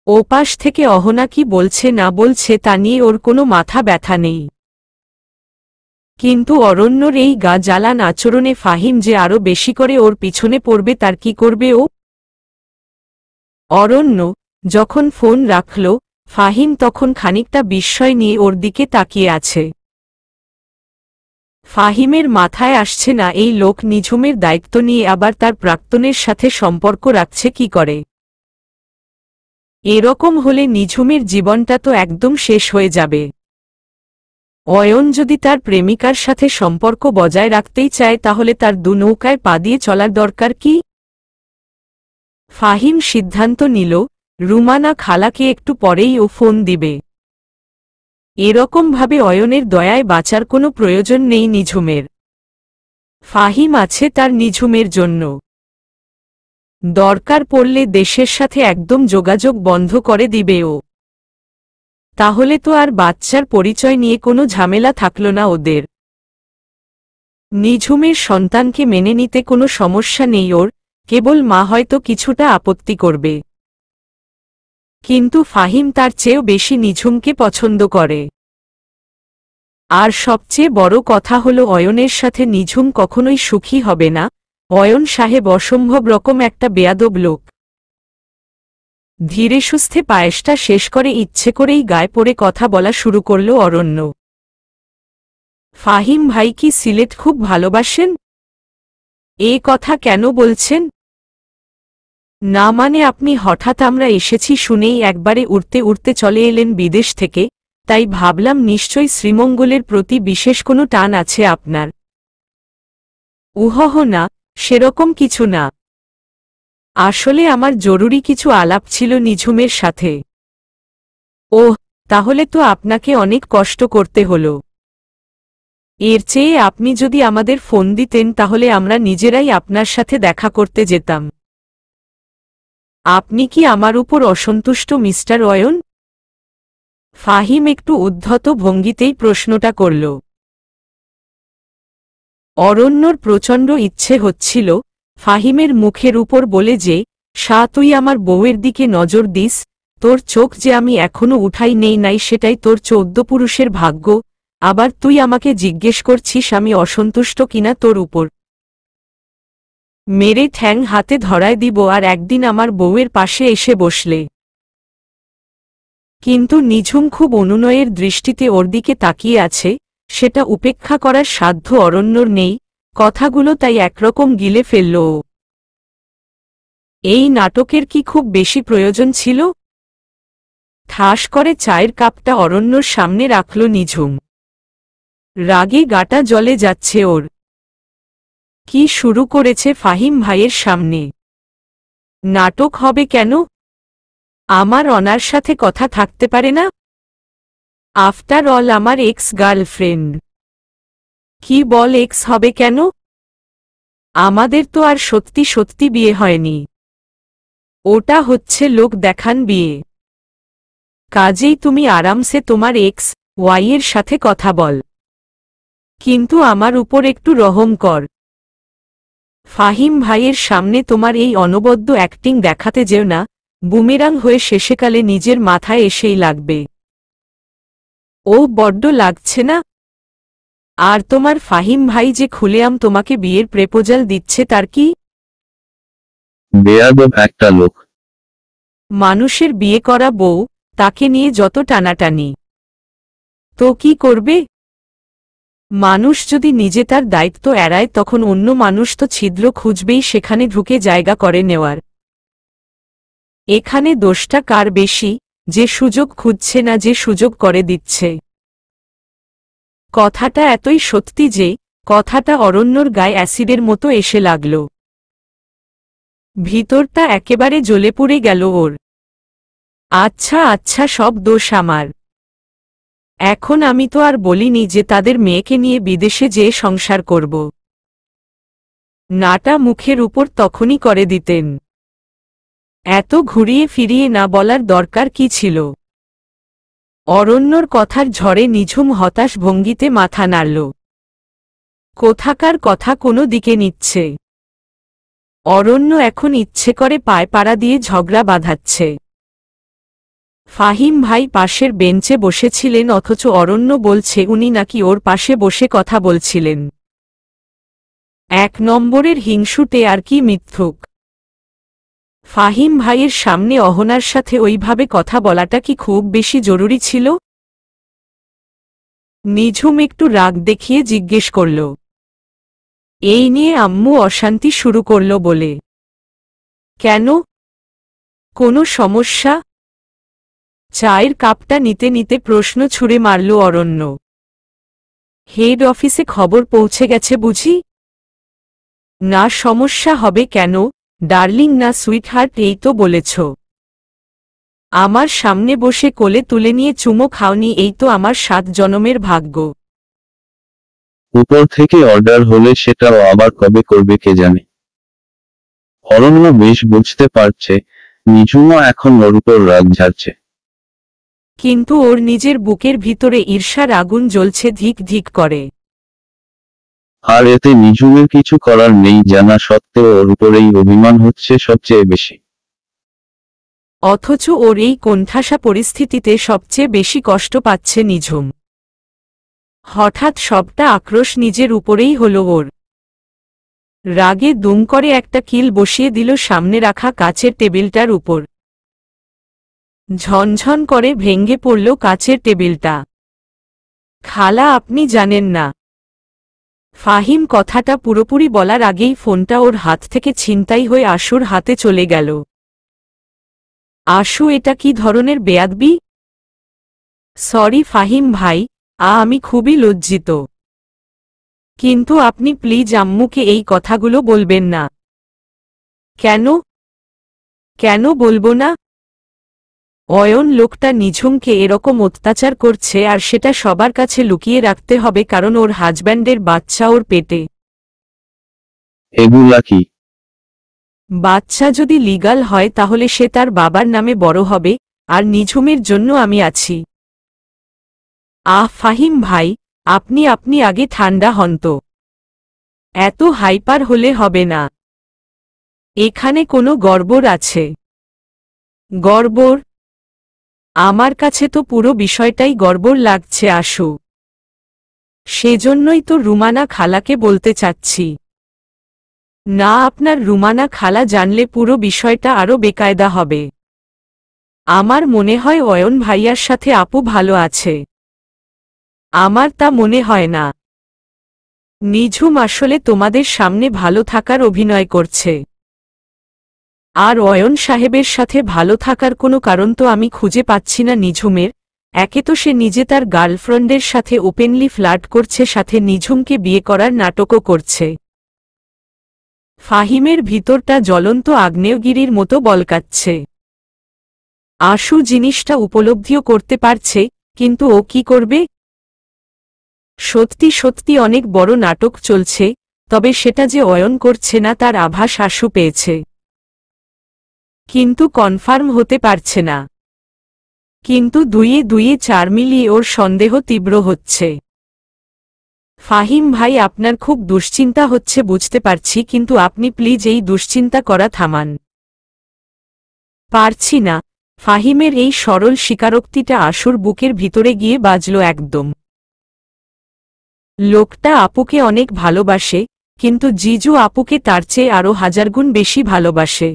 ওপাশ থেকে অহনা কি বলছে না বলছে তা নিয়ে ওর কোনো মাথা ব্যথা নেই। কিন্তু অরণ্যর এই গা জ্বালান আচরণে ফাহিম যে আরো বেশি করে ওর পিছনে পড়বে তার কি করবে ও? অরণ্য যখন ফোন রাখল, ফাহিম তখন খানিকটা বিস্ময় নিয়ে ওর দিকে তাকিয়ে আছে। ফাহিমের মাথায় আসছে না এই লোক নিঝুমের দায়িত্ব নিয়ে আবার তার প্রাক্তনের সাথে সম্পর্ক রাখছে কি করে। এরকম হলে নিঝুমের জীবনটা তো একদম শেষ হয়ে যাবে। অয়ন যদি তার প্রেমিকার সাথে সম্পর্ক বজায় রাখতেই চায় তাহলে তার দু নৌকায় পা দিয়ে চলার দরকার কি? ফাহিম সিদ্ধান্ত নিল রুমানা খালাকে একটু পরেই ও ফোন দিবে। এরকমভাবে অয়নের দয়ায় বাঁচার কোনো প্রয়োজন নেই নিঝুমের। ফাহিম আছে তার নিঝুমের জন্য। দরকার পড়লে দেশের সাথে একদম যোগাযোগ বন্ধ করে দিবে ও। তাহলে তো আর বাচ্চার পরিচয় নিয়ে কোনো ঝামেলা থাকল না ওদের। নিঝুমের সন্তানকে মেনে নিতে কোনো সমস্যা নেই ওর, কেবল মা হয়তো কিছুটা আপত্তি করবে। কিন্তু ফাহিম তার চেয়েও বেশি নিঝুমকে পছন্দ করে। আর সবচেয়ে বড় কথা হলো অয়নের সাথে নিঝুম কখনোই সুখী হবে না। অয়ন সাহেব অসম্ভব রকম একটা বেয়াদব লোক। ধীরে সুস্থে পায়েসটা শেষ করে ইচ্ছে করেই গায়ে পড়ে কথা বলা শুরু করল অরণ্য। ফাহিম ভাই কি সিলেট খুব ভালোবাসেন? এ কথা কেন বলছেন? না মানে আপনি হঠাৎ আমরা এসেছি শুনেই একবারে উড়তে উড়তে চলে এলেন বিদেশ থেকে, তাই ভাবলাম নিশ্চয়ই শ্রীমঙ্গলের প্রতি বিশেষ কোনো টান আছে আপনার। উহহ না, সেরকম কিছু না। আসলে আমার জরুরি কিছু আলাপ ছিল নিঝুমের সাথে। ওহ, তাহলে তো আপনাকে অনেক কষ্ট করতে হলো। এর চেয়ে আপনি যদি আমাদের ফোন দিতেন তাহলে আমরা নিজেরাই আপনার সাথে দেখা করতে যেতাম। আপনি কি আমার উপর অসন্তুষ্ট মিস্টার অয়ন? ফাহিম একটু উদ্ধত ভঙ্গিতেই প্রশ্নটা করল। অরণ্যর প্রচণ্ড ইচ্ছে হচ্ছিল ফাহিমের মুখের উপর বলে যে, তুই আমার বউয়ের দিকে নজর দিস, তোর চোখ যে আমি এখনো উঠাই নেই নাই সেটাই তোর 14 পুরুষের ভাগ্য, আবার তুই আমাকে জিজ্ঞেস করছিস আমি অসন্তুষ্ট কিনা তোর উপর। মেরে ঠ্যাং হাতে ধরায় দিব আর একদিন আমার বউয়ের পাশে এসে বসলে। কিন্তু নিঝুম খুব অনুনয়ের দৃষ্টিতে ওর দিকে তাকিয়ে আছে, সেটা উপেক্ষা করার সাধ্য অরণ্যর নেই, কথাগুলো তাই একরকম গিলে ফেলল ও। এই নাটকের কি খুব বেশি প্রয়োজন ছিল? ঠাস করে চায়ের কাপটা অরণ্যর সামনে রাখল নিঝুম। রাগে গাটা জ্বলে যাচ্ছে ওর। কি শুরু করেছে ফাহিম ভাইয়ের সামনে? নাটক হবে কেন? আমার অনার সাথে কথা থাকতে পারে না? আফটার অল আমার এক্স গার্লফ্রেন্ড। কি বল এক্স হবে কেন? আমাদের তো আর সত্যি সত্যি বিয়ে হয়নি। ওটা হচ্ছে লোক দেখান বিয়ে। কাজেই তুমি আরামসে তোমার এক্স ওয়াইয়ের সাথে কথা বল, কিন্তু আমার উপর একটু রহম কর। ফাহিম ভাইয়ের সামনে তোমার এই অনবদ্য অ্যাক্টিং দেখাতে যেও না, বুমেরাং হয়ে শেষেকালে নিজের মাথায় এসেই লাগবে। ও বড্ড লাগছে না? আর তোমার ফাহিম ভাই যে খুলেআম তোমাকে বিয়ের প্রপোজাল দিচ্ছে তার কি? বেয়াদব একটা লোক। মানুষের বিয়ে করা বউ, তাকে নিয়ে যত টানাটানি। তো কি করবে? মানুষ যদি নিজে তার দায়িত্ব এড়ায় তখন অন্য মানুষ তো ছিদ্র খুঁজবেই সেখানে ঢুকে জায়গা করে নেওয়ার। এখানে দোষটা কার বেশি, যে সুযোগ খুঁজছে না যে সুযোগ করে দিচ্ছে? কথাটা এতই সত্যি যে কথাটা অরণ্যর গায়ে অ্যাসিডের মতো এসে লাগল। ভিতরটা একেবারে জ্বলে পুড়ে গেল ওর। আচ্ছা আচ্ছা, সব দোষ আমার। এখন আমি তো আর বলিনি যে তাদের মেয়েকে নিয়ে বিদেশে যেয়ে সংসার করব। নাটা মুখের উপর তখনই করে দিতেন। এত ঘুরিয়ে ফিরিয়ে না বলার দরকার কি ছিল? অরণ্যর কথার ঝড়ে নিঝুম হতাশ ভঙ্গিতে মাথা নাড়ল। কোথাকার কথা কোনো দিকে নিচ্ছে। অরণ্য এখন ইচ্ছে করে পায় পাড়া দিয়ে ঝগড়া বাঁধাচ্ছে। ফাহিম ভাই পাশের বেঞ্চে বসেছিলেন, অথচ অরণ্য বলছে উনি নাকি ওর পাশে বসে কথা বলছিলেন। এক নম্বরের হিংসুটে আর কি মিথ্যুক। ফাহিম ভাইয়ের সামনে অহনার সাথে ওইভাবে কথা বলাটা কি খুব বেশি জরুরি ছিল? নিঝুম একটু রাগ দেখিয়ে জিজ্ঞেস করল, এই নিয়ে আম্মু অশান্তি শুরু করল বলে? কেন? কোনো সমস্যা? চায়ের কাপটা নিতে নিতে প্রশ্ন ছুঁড়ে মারল অরণ্য। হেড অফিসে খবর পৌঁছে গেছে বুঝি? না, সমস্যা হবে কেন ডার্লিং, না সুইটহার্ট, এই তো বলেছ। আমার সামনে বসে কোলে তুলে নিয়ে চুমো খাওনি, এই তো আমার 7 জনমের ভাগ্য। উপর থেকে অর্ডার হলে সেটাও আবার কবে করবে কে জানে। অরণ্য বেশ বুঝতে পারছে নিঝুমও এখন ওর উপর রাগ ঝাড়ছে। কিন্তু ওর নিজের বুকের ভিতরে ঈর্ষার আগুন জ্বলছে ধিক ধিক করে। আর এতে নিঝুমের কিছু করার নেই জানা সত্ত্বেও ওর উপরেই অভিমান হচ্ছে সবচেয়ে বেশি। অথচ ওর এই কোণঠাসা পরিস্থিতিতে সবচেয়ে বেশি কষ্ট পাচ্ছে নিঝুম। হঠাৎ সবটা আক্রোশ নিজের উপরেই হল ওর। রাগে দুম করে একটা কিল বসিয়ে দিল সামনে রাখা কাচের টেবিলটার উপর। ঝনঝন করে ভেঙে পড়ল কাচের টেবিলটা। খালা, আপনি জানেন না। ফাহিম কথাটা পুরোপুরি বলার আগেই ফোনটা ওর হাত থেকে ছিনতাই হয়ে আশুর হাতে চলে গেল। আশু, এটা কি ধরনের বেয়াদবি? সরি ফাহিম ভাই, আমি খুবই লজ্জিত। কিন্তু আপনি প্লিজ আম্মুকে এই কথাগুলো বলবেন না। কেন? কেন বলবো না? অয়ন লোকটা নিঝুমকে এরকম অত্যাচার করছে, আর সেটা সবার কাছে লুকিয়ে রাখতে হবে কারণ ওর হাজব্যান্ডের বাচ্চা ওর পেটে। এগুলা কি? বাচ্চা যদি লিগাল হয় তাহলে সে তার বাবার নামে বড় হবে, আর নিঝুমের জন্য আমি আছি। ফাহিম ভাই, আপনি আগে ঠান্ডা হন তো। এত হাইপার হলে হবে না। এখানে কোনো গড়বড় আছে? গড়বড়? আমার কাছে তো পুরো বিষয়টাই গড়বড় লাগছে আশু। সেজন্যই তো রুমানা খালাকে বলতে চাচ্ছি। না, আপনার রুমানা খালা জানলে পুরো বিষয়টা আরও বেকায়দা হবে। আমার মনে হয় অয়ন ভাইয়ার সাথে আপু ভালো আছে। আমার তা মনে হয় না। নিঝুম আসলে তোমাদের সামনে ভালো থাকার অভিনয় করছে। আর অয়ন সাহেবের সাথে ভালো থাকার কোনো কারণ তো আমি খুঁজে পাচ্ছি না নিঝুমের। একে তো সে নিজে তার গার্লফ্রেন্ডের সাথে ওপেনলি ফ্লার্ট করছে, সাথে নিঝুমকে বিয়ে করার নাটকও করছে। ফাহিমের ভিতরটা জ্বলন্ত আগ্নেয়গিরির মতো বলকাচ্ছে। আশু জিনিসটা উপলব্ধিও করতে পারছে, কিন্তু ও কি করবে? সত্যি সত্যি অনেক বড় নাটক চলছে, তবে সেটা যে অয়ন করছে না তার আভাস আশু পেয়েছে। কিন্তু কনফার্ম হতে পারছে না। কিন্তু দুইয়ে দুইয়ে 4 মিলিয়ে ওর সন্দেহ তীব্র হচ্ছে। ফাহিম ভাই, আপনার খুব দুশ্চিন্তা হচ্ছে বুঝতে পারছি, কিন্তু আপনি প্লিজ এই দুশ্চিন্তা করা থামান। পারছি না। ফাহিমের এই সরল স্বীকারোক্তিটা আশুর বুকের ভিতরে গিয়ে বাজল একদম। লোকটা আপুকে অনেক ভালোবাসে, কিন্তু জিজু আপুকে তার চেয়ে আরও 1000 গুণ বেশি ভালোবাসে।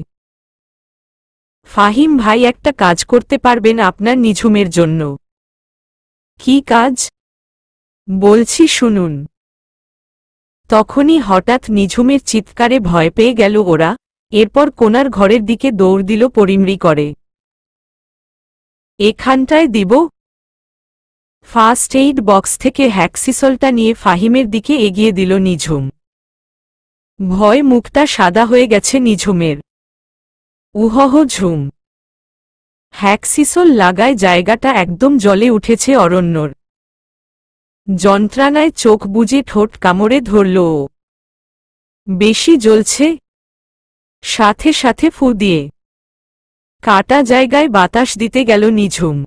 ফাহিম ভাই, একটা কাজ করতে পারবেন আপনার নিঝুমের জন্য? কি কাজ? বলছি শুনুন। তখনই হঠাৎ নিঝুমের চিৎকারে ভয় পেয়ে গেল ওরা, এরপর কোনার ঘরের দিকে দৌড় দিল পরিমরি করে। এখানটায় দিব? ফার্স্ট এইড বক্স থেকে হ্যাক্সিসলটা নিয়ে ফাহিমের দিকে এগিয়ে দিল নিঝুম। ভয় মুখটা সাদা হয়ে গেছে নিঝুমের। উহহ ঝুম। হ্যাক্সিসল লাগায় জায়গাটা একদম জ্বলে উঠেছে অরণ্যর। যন্ত্রণায় চোখ বুজে ঠোঁট কামড়ে ধরল ও। বেশি জ্বলছে? সাথে সাথে ফু দিয়ে কাটা জায়গায় বাতাস দিতে গেল নিঝুম।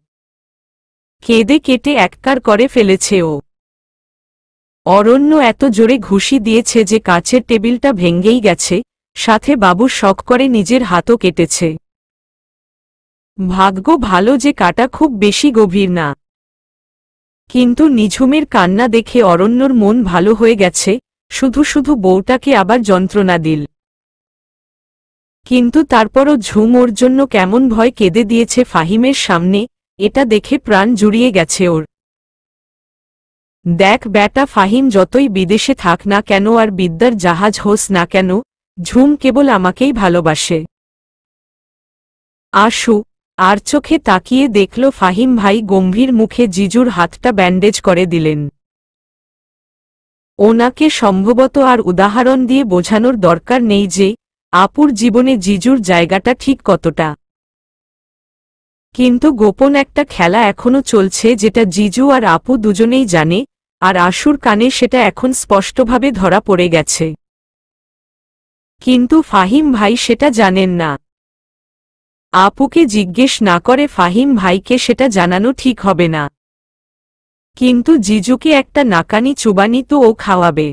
কেঁদে কেটে এককার করে ফেলেছে ও। অরণ্য এত জোরে ঘুষি দিয়েছে যে কাচের টেবিলটা ভেঙ্গেই গেছে, সাথে বাবু শখ করে নিজের হাতও কেটেছে। ভাগ্য ভালো যে কাটা খুব বেশি গভীর না। কিন্তু নিঝুমের কান্না দেখে অরণ্যর মন ভালো হয়ে গেছে, শুধু শুধু বউটাকে আবার যন্ত্রণা দিল। কিন্তু তারপরও ঝুম ওর জন্য কেমন ভয় কেঁদে দিয়েছে ফাহিমের সামনে, এটা দেখে প্রাণ জুড়িয়ে গেছে ওর। দেখ ব্যাটা ফাহিম যতই বিদেশে থাক না কেন আর বিদ্যার জাহাজ হোস না কেন, ঝুম কেবল আমাকেই ভালোবাসে। আশু আর চোখে তাকিয়ে দেখল ফাহিম ভাই গম্ভীর মুখে জিজুর হাতটা ব্যান্ডেজ করে দিলেন। ওনাকে সম্ভবত আর উদাহরণ দিয়ে বোঝানোর দরকার নেই যে আপুর জীবনে জিজুর জায়গাটা ঠিক কতটা। কিন্তু গোপন একটা খেলা এখনো চলছে যেটা জিজু আর আপু দুজনেই জানে, আর আশুর কানে সেটা এখন স্পষ্টভাবে ধরা পড়ে গেছে। কিন্তু ফাহিম ভাই সেটা জানেন না। আপুকে জিজ্ঞেস না করে ফাহিম ভাইকে সেটা জানানো ঠিক হবে না। কিন্তু জিজুকে একটা নাকানি চুবানি তো ও খাওয়াবে।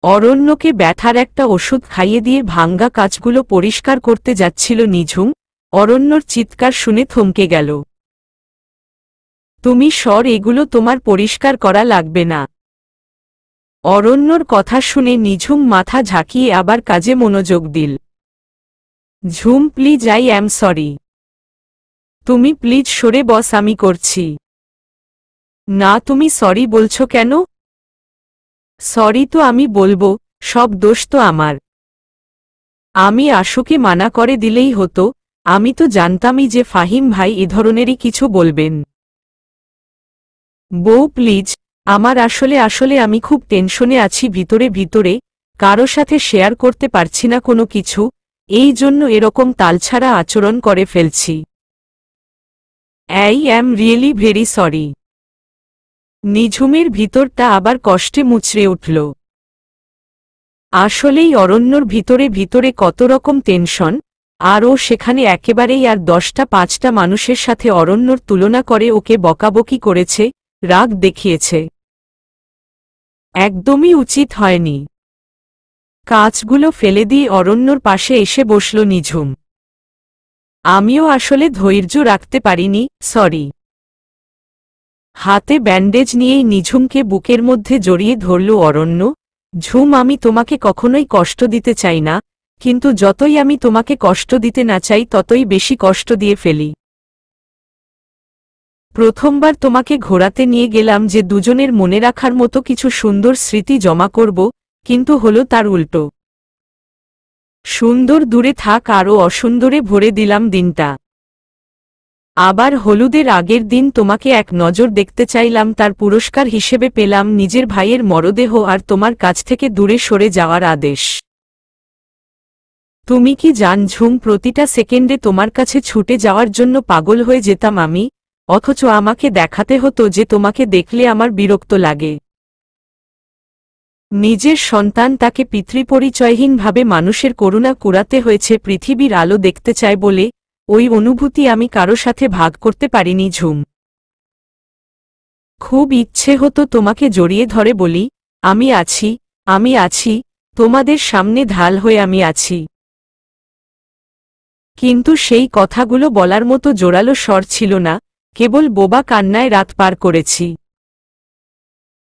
অরণ্যকে ব্যথার একটা ওষুধ খাইয়ে দিয়ে ভাঙ্গা কাচগুলো পরিষ্কার করতে যাচ্ছিল নিঝুম, অরণ্যর চিৎকার শুনে থমকে গেল। তুমি সর, এগুলো তোমার পরিষ্কার করা লাগবে না। অরণ্যর কথা শুনে নিঝুম মাথা ঝাঁকিয়ে আবার কাজে মনোযোগ দিল। ঝুম প্লিজ, আই অ্যাম সরি। তুমি প্লিজ সরে বস, আমি করছি। না, তুমি সরি বলছো কেন? সরি তো আমি বলবো, সব দোষ তো আমার। আমি আশুকে মানা করে দিলেই হতো, আমি তো জানতামই যে ফাহিম ভাই এ ধরনেরই কিছু বলবেন। বউ প্লিজ, আমার আসলে আমি খুব টেনশনে আছি ভিতরে ভিতরে, কারো সাথে শেয়ার করতে পারছি না কোনো কিছু, এই জন্য এরকম তালছাড়া আচরণ করে ফেলছি। I am really very sorry. নিঝুমের ভিতরটা আবার কষ্টে মুচড়ে উঠল। আসলেই অরণ্যর ভিতরে ভিতরে কত রকম টেনশন, আর ও সেখানে একেবারেই আর 10টা-5টা মানুষের সাথে অরণ্যর তুলনা করে ওকে বকাবকি করেছে, রাগ দেখিয়েছে। একদমই উচিত হয়নি। কাজগুলো ফেলে দিয়ে অরণ্যর পাশে এসে বসল নিঝুম। আমিও আসলে ধৈর্য রাখতে পারিনি, সরি। হাতে ব্যান্ডেজ নিয়েই নিঝুমকে বুকের মধ্যে জড়িয়ে ধরল অরণ্য। ঝুম, আমি তোমাকে কখনোই কষ্ট দিতে চাই না, কিন্তু যতই আমি তোমাকে কষ্ট দিতে না চাই ততই বেশি কষ্ট দিয়ে ফেলি। প্রথমবার তোমাকে ঘোরাতে নিয়ে গেলাম যে দুজনের মনে রাখার মতো কিছু সুন্দর স্মৃতি জমা করব, কিন্তু হলো তার উল্টো। সুন্দর দূরে থাক, আরও অসুন্দরে ভরে দিলাম দিনটা। আবার হলুদের আগের দিন তোমাকে এক নজর দেখতে চাইলাম, তার পুরস্কার হিসেবে পেলাম নিজের ভাইয়ের মরদেহ আর তোমার কাছ থেকে দূরে সরে যাওয়ার আদেশ। তুমি কি জান ঝুম, প্রতিটা সেকেন্ডে তোমার কাছে ছুটে যাওয়ার জন্য পাগল হয়ে যেতাম আমি, অথচ আমাকে দেখাতে হতো যে তোমাকে দেখলে আমার বিরক্ত লাগে। নিজের সন্তান তাকে পিতৃপরিচয়হীনভাবে মানুষের করুণা কুড়াতে হয়েছে পৃথিবীর আলো দেখতে চায় বলে, ওই অনুভূতি আমি কারো সাথে ভাগ করতে পারিনি ঝুম। খুব ইচ্ছে হতো তোমাকে জড়িয়ে ধরে বলি, আমি আছি, তোমাদের সামনে ঢাল হয়ে আমি আছি। কিন্তু সেই কথাগুলো বলার মতো জোরালো স্বর ছিল না, কেবল বোবা কান্নায় রাত পার করেছি।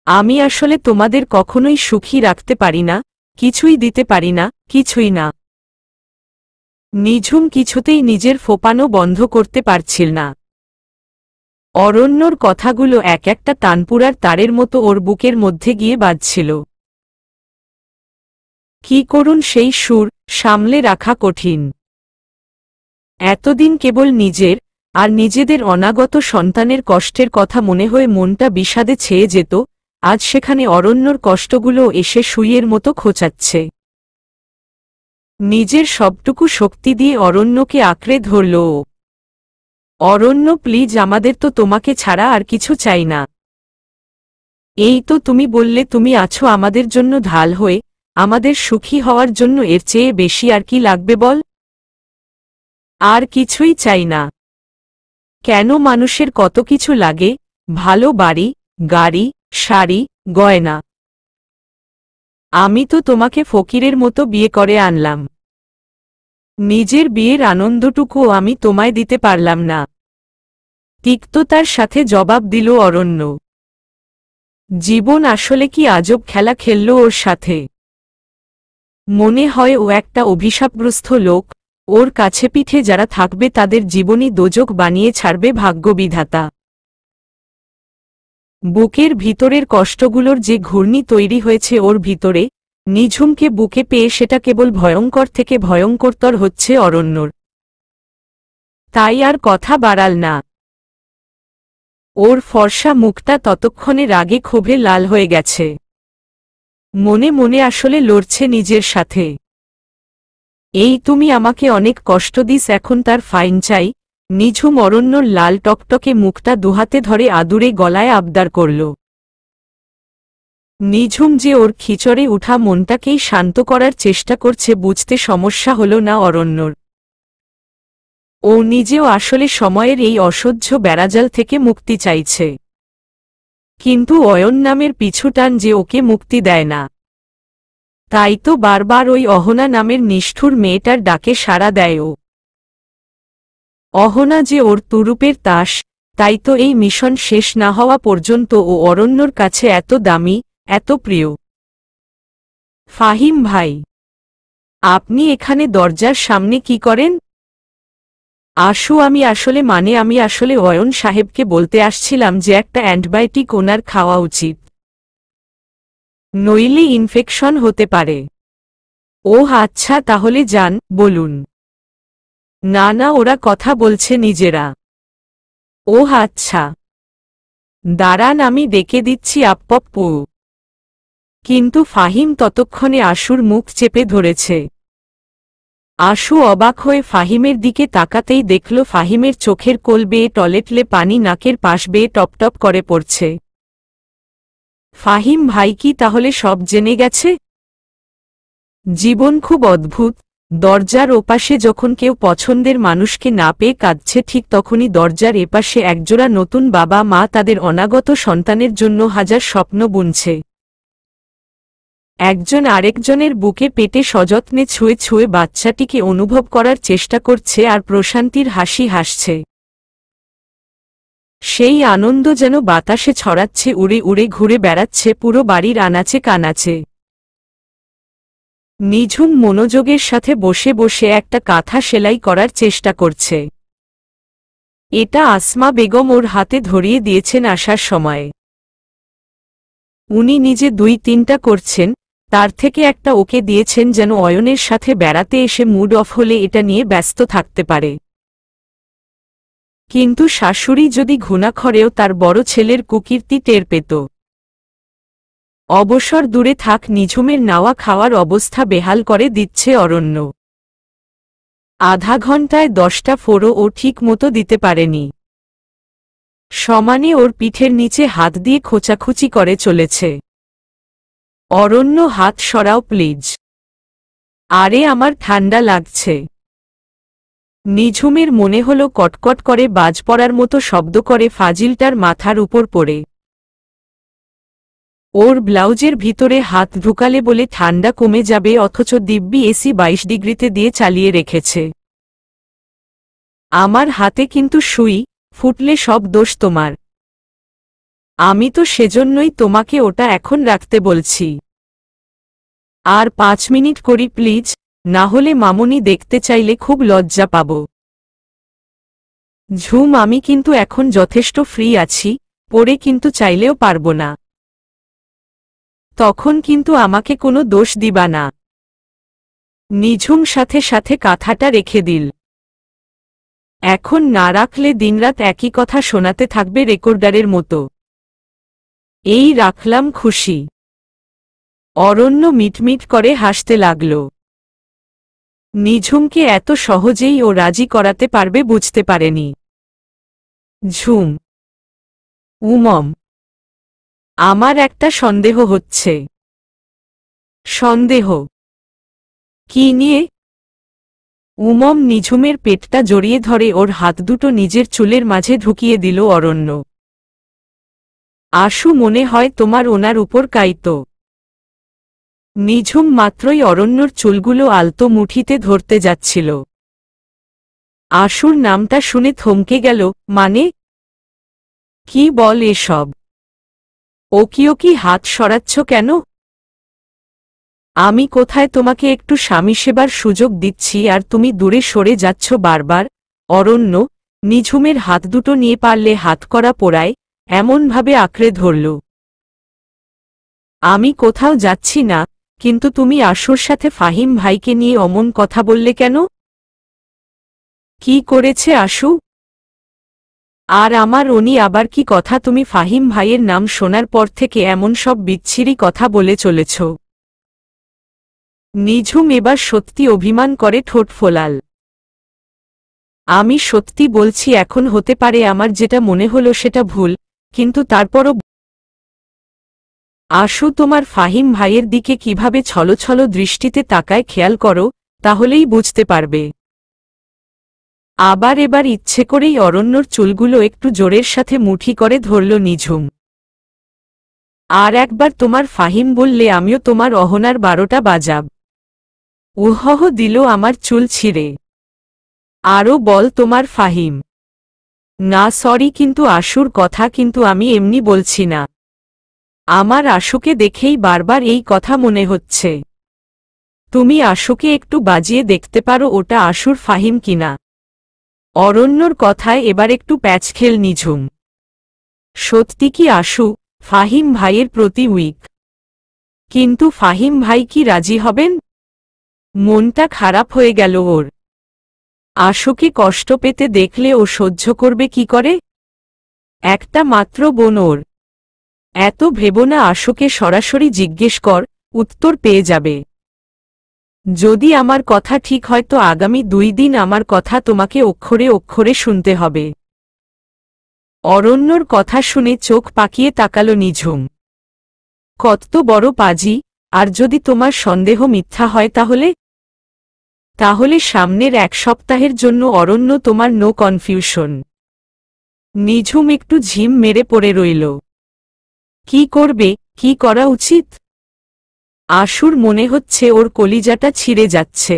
আমি আসলে তোমাদের কখনোই সুখী রাখতে পারি না, কিছুই দিতে পারি না, কিছুই না। নিঝুম কিছুতেই নিজের ফোপানো বন্ধ করতে পারছিল না। অরণ্যর কথাগুলো এক একটা তানপুরার তারের মতো ওর বুকের মধ্যে গিয়ে বাজছিল। কি করুন সেই সুর সামলে রাখা কঠিন। এতদিন কেবল নিজের, আর নিজেদের অনাগত সন্তানের কষ্টের কথা মনে হয়ে মনটা বিষাদে ছেয়ে যেত। আজ সেখানে অরণ্যর কষ্টগুলো এসে সুইয়ের মতো খোঁচাচ্ছে। নিজের সবটুকু শক্তি দিয়ে অরণ্যকে আঁকড়ে ধরল ও। অরণ্য, প্লিজ, আমাদের তো তোমাকে ছাড়া আর কিছু চাই না। এই তো তুমি বললে তুমি আছো আমাদের জন্য ঢাল হয়ে, আমাদের সুখী হওয়ার জন্য, এর চেয়ে বেশি আর কি লাগবে বল? আর কিছুই চাই না। কেন, মানুষের কত কিছু লাগে, ভালো বাড়ি, গাড়ি, শাড়ি, গয়না। আমি তো তোমাকে ফকিরের মতো বিয়ে করে আনলাম। নিজের বিয়ের আনন্দটুকুও আমি তোমায় দিতে পারলাম না। তিক্ততার সাথে জবাব দিল অরণ্য। জীবন আসলে কি আজব খেলা খেলল ওর সাথে। মনে হয় ও একটা অভিশাপগ্রস্ত লোক, ওর কাছে পিঠে যারা থাকবে তাদের জীবনই দোজক বানিয়ে ছাড়বে ভাগ্যবিধাতা। বুকের ভিতরের কষ্টগুলোর যে ঘূর্ণি তৈরি হয়েছে ওর ভিতরে, নিঝুমকে বুকে পেয়ে সেটা কেবল ভয়ঙ্কর থেকে ভয়ঙ্করতর হচ্ছে অরণ্যর। তাই আর কথা বাড়াল না। ওর ফর্সা মুখটা ততক্ষণে রাগে ক্ষোভে লাল হয়ে গেছে। মনে মনে আসলে লড়ছে নিজের সাথে। এই তুমি আমাকে অনেক কষ্ট দিস, এখন তার ফাইন চাই। নিঝুম অরণ্যর লাল টকটকে মুখটা দুহাতে ধরে আদুরে গলায় আবদার করল। নিঝুম যে ওর খিচড়ে উঠা মনটাকেই শান্ত করার চেষ্টা করছে বুঝতে সমস্যা হল না অরণ্যর। ও নিজেও আসলে সময়ের এই অসহ্য বেড়াজাল থেকে মুক্তি চাইছে। কিন্তু অয়ন নামের পিছুটান যে ওকে মুক্তি দেয় না। তাই তো বারবার ওই অহনা নামের নিষ্ঠুর মেয়েটার ডাকে সাড়া দেয় ও। অহনা যে ওর তুরুপের তাস, তাই তো এই মিশন শেষ না হওয়া পর্যন্ত ও অরণ্যর কাছে এত দামি, এত প্রিয়। ফাহিম ভাই, আপনি এখানে দরজার সামনে কি করেন? আমি আসলে অয়ন সাহেবকে বলতে আসছিলাম যে একটা অ্যান্টিবায়োটিক ওনার খাওয়া উচিত, নইলে ইনফেকশন হতে পারে। ওহ আচ্ছা, তাহলে যান, বলুন। না না, ওরা কথা বলছে নিজেরা। ওহ আচ্ছা, দাঁড়ান, আমি ডেকে দিচ্ছি আপ্পপ্পু। কিন্তু ফাহিম ততক্ষণে আশুর মুখ চেপে ধরেছে। আশু অবাক হয়ে ফাহিমের দিকে তাকাতেই দেখল ফাহিমের চোখের কোল বেয়ে টলেটলে পানি নাকের পাশ বেয়ে টপটপ করে পড়ছে। ফাহিম ভাই কি তাহলে সব জেনে গেছে? জীবন খুব অদ্ভুত। দরজার ওপাশে যখন কেউ পছন্দের মানুষকে না পেয়ে কাঁদছে, ঠিক তখনই দরজার এপাশে একজোড়া নতুন বাবা মা তাদের অনাগত সন্তানের জন্য হাজার স্বপ্ন বুনছে। একজন আরেকজনের বুকে পেটে সযত্নে ছুঁয়ে ছুঁয়ে বাচ্চাটিকে অনুভব করার চেষ্টা করছে আর প্রশান্তির হাসি হাসছে। সেই আনন্দ যেন বাতাসে ছড়াচ্ছে, উড়ে উড়ে ঘুরে বেড়াচ্ছে পুরো বাড়ির আনাচে কানাচে। নিঝুম মনোযোগের সাথে বসে বসে একটা কাঁথা সেলাই করার চেষ্টা করছে। এটা আসমা বেগম ওর হাতে ধরিয়ে দিয়েছেন আসার সময়ে। উনি নিজে 2-3টা করছেন, তার থেকে একটা ওকে দিয়েছেন যেন অয়নের সাথে বেড়াতে এসে মুড অফ হলে এটা নিয়ে ব্যস্ত থাকতে পারে। কিন্তু শাশুড়ি যদি ঘুণাক্ষরেও তার বড় ছেলের কুকীর্তি টের পেত। অবসর দূরে থাক, নিঝুমের নাওয়া খাওয়ার অবস্থা বেহাল করে দিচ্ছে অরণ্য। আধা ঘণ্টায় 10টা ফোড়ো ও ঠিক মতো দিতে পারেনি। সমানে ওর পিঠের নিচে হাত দিয়ে খোঁচাখুচি করে চলেছে। অরণ্য, হাত সরাও প্লিজ। আরে আমার ঠান্ডা লাগছে। নিঝুমের মনে হল কটকট করে বাজ পড়ার মতো শব্দ করে ফাজিলটার মাথার উপর পড়ে। ওর ব্লাউজের ভিতরে হাত ঢুকালে বলে ঠান্ডা কমে যাবে, অথচ দিব্যি এসি 22 ডিগ্রিতে দিয়ে চালিয়ে রেখেছে। আমার হাতে কিন্তু সুই, ফুটলে সব দোষ তোমার। আমি তো সেজন্যই তোমাকে ওটা এখন রাখতে বলছি। আর 5 মিনিট করি প্লিজ, না হলে মামুনি দেখতে চাইলে খুব লজ্জা পাব। ঝুম, আমি কিন্তু এখন যথেষ্ট ফ্রি আছি, পরে কিন্তু চাইলেও পারব না। তখন কিন্তু আমাকে কোনো দোষ দিবা না। নিঝুম সাথে সাথে কাঁথাটা রেখে দিল। এখন না রাখলে দিনরাত একই কথা শোনাতে থাকবে রেকর্ডারের মতো। এই রাখলাম, খুশি? অরণ্য মিটমিট করে হাসতে লাগল। নিঝুমকে এত সহজেই ও রাজি করাতে পারবে বুঝতে পারেনি। ঝুম, উমম, আমার একটা সন্দেহ হচ্ছে। সন্দেহ? কি নিয়ে? উমম নিঝুমের পেটটা জড়িয়ে ধরে ওর হাত দুটো নিজের চুলের মাঝে ঢুকিয়ে দিল অরণ্য। আশু মনে হয় তোমার ওনার উপর কাইতো। নিঝুম মাত্রই অরণ্যর চুলগুলো আলতো মুঠিতে ধরতে যাচ্ছিল। আশুর নামটা শুনে থমকে গেল। মানে? কি বল এসব? ওকি হাত সরাচ্ছ কেন? আমি কোথায় তোমাকে একটু স্বামী সেবার সুযোগ দিচ্ছি আর তুমি দূরে সরে যাচ্ছ বারবার। অরণ্য নিঝুমের হাত দুটো নিয়ে পারলে হাতকড়া পোড়ায় এমনভাবে আঁকড়ে ধরল। আমি কোথাও যাচ্ছি না, কিন্তু তুমি আশুর সাথে ফাহিম ভাইকে নিয়ে অমন কথা বললে কেন? কি করেছে আশু? আর আমার উনি আবার কি কথা? তুমি ফাহিম ভাইয়ের নাম শোনার পর থেকে এমন সব বিচ্ছিরি কথা বলে চলেছ। নিঝুম এবার সত্যি অভিমান করে ঠোঁট ফোলাল। আমি সত্যি বলছি, এখন হতে পারে আমার যেটা মনে হলো সেটা ভুল, কিন্তু তারপরও আশু তোমার ফাহিম ভাইয়ের দিকে কিভাবে ছলছল দৃষ্টিতে তাকায় খেয়াল করো, তাহলেই বুঝতে পারবে। আবার এবার ইচ্ছে করেই অরণ্যর চুলগুলো একটু জোরের সাথে মুঠি করে ধরল নিঝুম। আর একবার তোমার ফাহিম বললে আমিও তোমার অহনার 12টা বাজাব। উহহ দিল আমার চুল ছিঁড়ে। আরও বল তোমার ফাহিম। না সরি, কিন্তু আশুর কথা কিন্তু আমি এমনি বলছি না। আমার আশুকে দেখেই বারবার এই কথা মনে হচ্ছে। তুমি আশুকে একটু বাজিয়ে দেখতে পারো ওটা আশুর ফাহিম কিনা। অরণ্যর কথায় এবার একটু প্যাচ খেল নিঝুম। সত্যি কি আশু ফাহিম ভাইয়ের প্রতি উইক? কিন্তু ফাহিম ভাই কি রাজি হবেন? মনটা খারাপ হয়ে গেল ওর। আশুকে কষ্ট পেতে দেখলে ও সহ্য করবে কি করে? একটা মাত্র বোন ওর। এত ভেবো না, আশুকে সরাসরি জিজ্ঞেস কর, উত্তর পেয়ে যাবে। যদি আমার কথা ঠিক হয় তো আগামী 2 দিন আমার কথা তোমাকে অক্ষরে অক্ষরে শুনতে হবে। অরণ্যর কথা শুনে চোখ পাকিয়ে তাকালো নিঝুম। কত বড় পাজি! আর যদি তোমার সন্দেহ মিথ্যা হয় তাহলে? তাহলে সামনের 1 সপ্তাহের জন্য অরণ্য তোমার নো কনফিউশন। নিঝুম একটু ঝিম মেরে পড়ে রইল। কি করবে, কি করা উচিত? আশুর মনে হচ্ছে ওর কলিজাটা ছিঁড়ে যাচ্ছে।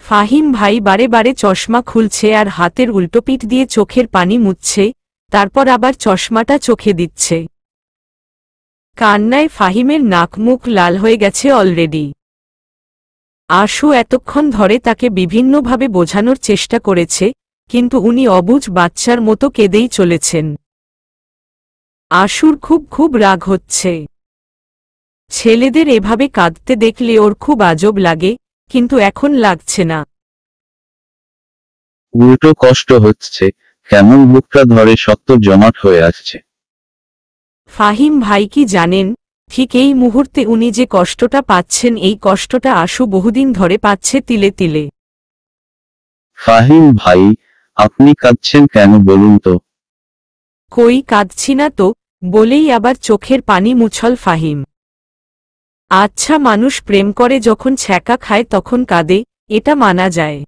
ফাহিম ভাই বারে বারে চশমা খুলছে আর হাতের উল্টোপিঠ দিয়ে চোখের পানি মুছছে, তারপর আবার চশমাটা চোখে দিচ্ছে। কান্নায় ফাহিমের নাক মুখ লাল হয়ে গেছে অলরেডি। আশু এতক্ষণ ধরে তাকে বিভিন্নভাবে বোঝানোর চেষ্টা করেছে, কিন্তু উনি অবুঝ বাচ্চার মতো কেঁদেই চলেছেন। আশুর খুব রাগ হচ্ছে। ছেলেদের এভাবে কাঁদতে দেখলে ওর খুব আজব লাগে, কিন্তু এখন লাগছে না। উল্টো কষ্ট হচ্ছে, কেমন বুকটা ধরে শক্ত জমাট হয়ে আসছে। ফাহিম ভাই কি জানেন, ঠিক এই মুহূর্তে উনি যে কষ্টটা পাচ্ছেন এই কষ্টটা আশু বহুদিন ধরে পাচ্ছে তিলে তিলে। ফাহিম ভাই, আপনি কাঁদছেন কেন বলুন তো? কই কাঁদছি না তো, বলেই আবার চোখের পানি মুছল ফাহিম। আচ্ছা, মানুষ প্রেম করে যখন ছ্যাঁকা খায় তখন কাঁদে, এটা মানা যায়।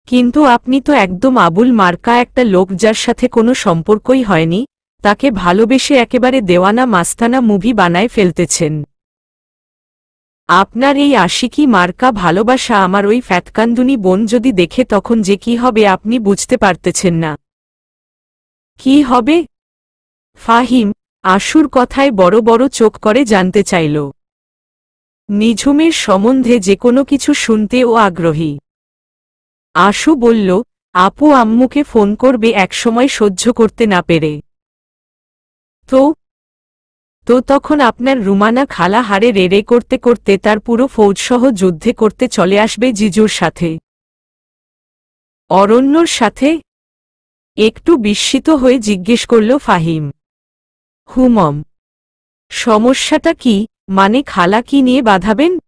কিন্তু আপনি তো একদম আবুল মার্কা একটা লোক যার সাথে কোনো সম্পর্কই হয়নি, তাকে ভালোবেসে একেবারে দেওয়ানা মাস্তানা মুভি বানায় ফেলতেছেন। আপনার এই আশিকি মার্কা ভালোবাসা আমার ওই ফ্যাতকান্দুনি বোন যদি দেখে তখন যে কি হবে আপনি বুঝতে পারতেছেন না। কি হবে? ফাহিম আশুর কথায় বড় বড় চোখ করে জানতে চাইল। নিঝুমের সম্বন্ধে যে কোনো কিছু শুনতে ও আগ্রহী। আশু বলল, আপু আম্মুকে ফোন করবে একসময় সহ্য করতে না পেরে। তো তখন আপনার রুমানা খালা হারে রেড়ে করতে করতে তার পুরো ফৌজসহ যুদ্ধে করতে চলে আসবে জিজুর সাথে। অরণ্যর সাথে? একটু বিস্মিত হয়ে জিজ্ঞেস করল ফাহিম। হুমম। সমস্যাটা কি? মানে খালা কি নিয়ে বাঁধাবেন?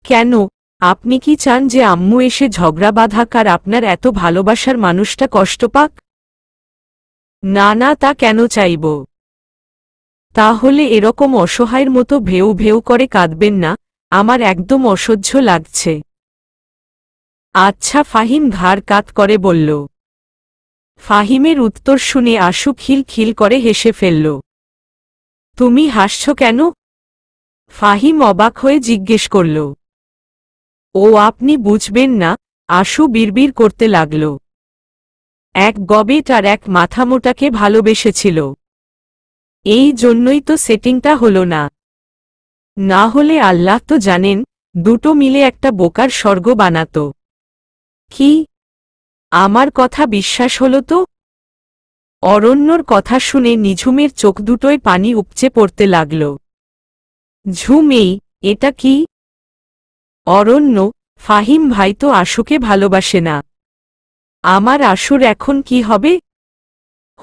কেন, আপনি কি চান যে আম্মু এসে ঝগড়া বাঁধাক আর আপনার এত ভালোবাসার মানুষটা কষ্ট পাক? না না, তা কেন চাইব? তাহলে এরকম অসহায়ের মতো ভেউ ভেউ করে কাঁদবেন না, আমার একদম অসহ্য লাগছে। আচ্ছা, ফাহিম ঘাড় কাত করে বলল। ফাহিমের উত্তর শুনে আশু খিল খিল করে হেসে ফেলল। তুমি হাসছ কেন? ফাহিম অবাক হয়ে জিজ্ঞেস করল। ও আপনি বুঝবেন না, আশু বিড়বিড় করতে লাগল। এক গবেট আর এক মাথামোটাকে ভালোবেসেছিল। এই জন্যই তো সেটিংটা হলো না। না হলে আল্লাহ তো জানেন, দুটো মিলে একটা বোকার স্বর্গ বানাতো। কি? আমার কথা বিশ্বাস হলো তো? অরণ্যর কথা শুনে নিঝুমের চোখ দুটোয় পানি উপচে পড়তে লাগল। ঝুমেই, এটা কি? অরণ্য, ফাহিম ভাই তো আশুকে ভালোবাসে না। আমার আশুর এখন কি হবে?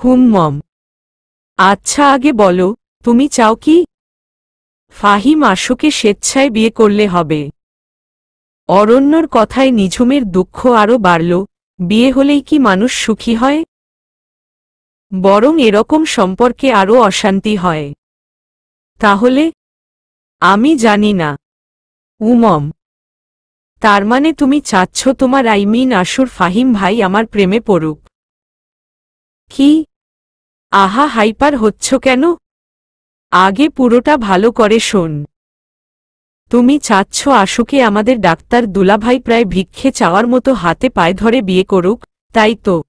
হুমমম। আচ্ছা আগে বলো, তুমি চাও কি? ফাহিম আশুকে স্বেচ্ছায় বিয়ে করলে হবে। অরণ্যর কথায় নিঝুমের দুঃখ আরও বাড়ল। বিয়ে হলেই কি মানুষ সুখী হয়? বরং এরকম সম্পর্কে আরও অশান্তি হয়। তাহলে? আমি জানি না। উমম। তার মানে তুমি চাচ্ছ তোমার আশুর ফাহিম ভাই আমার প্রেমে পড়ুক? কি? আহা, হাইপার হচ্ছ কেন? আগে পুরোটা ভালো করে শোন। তুমি চাচ্ছ আশুকে আমাদের ডাক্তার দুলাভাই প্রায় ভিক্ষে চাওয়ার মতো হাতে পায়ে ধরে বিয়ে করুক, তাই তো?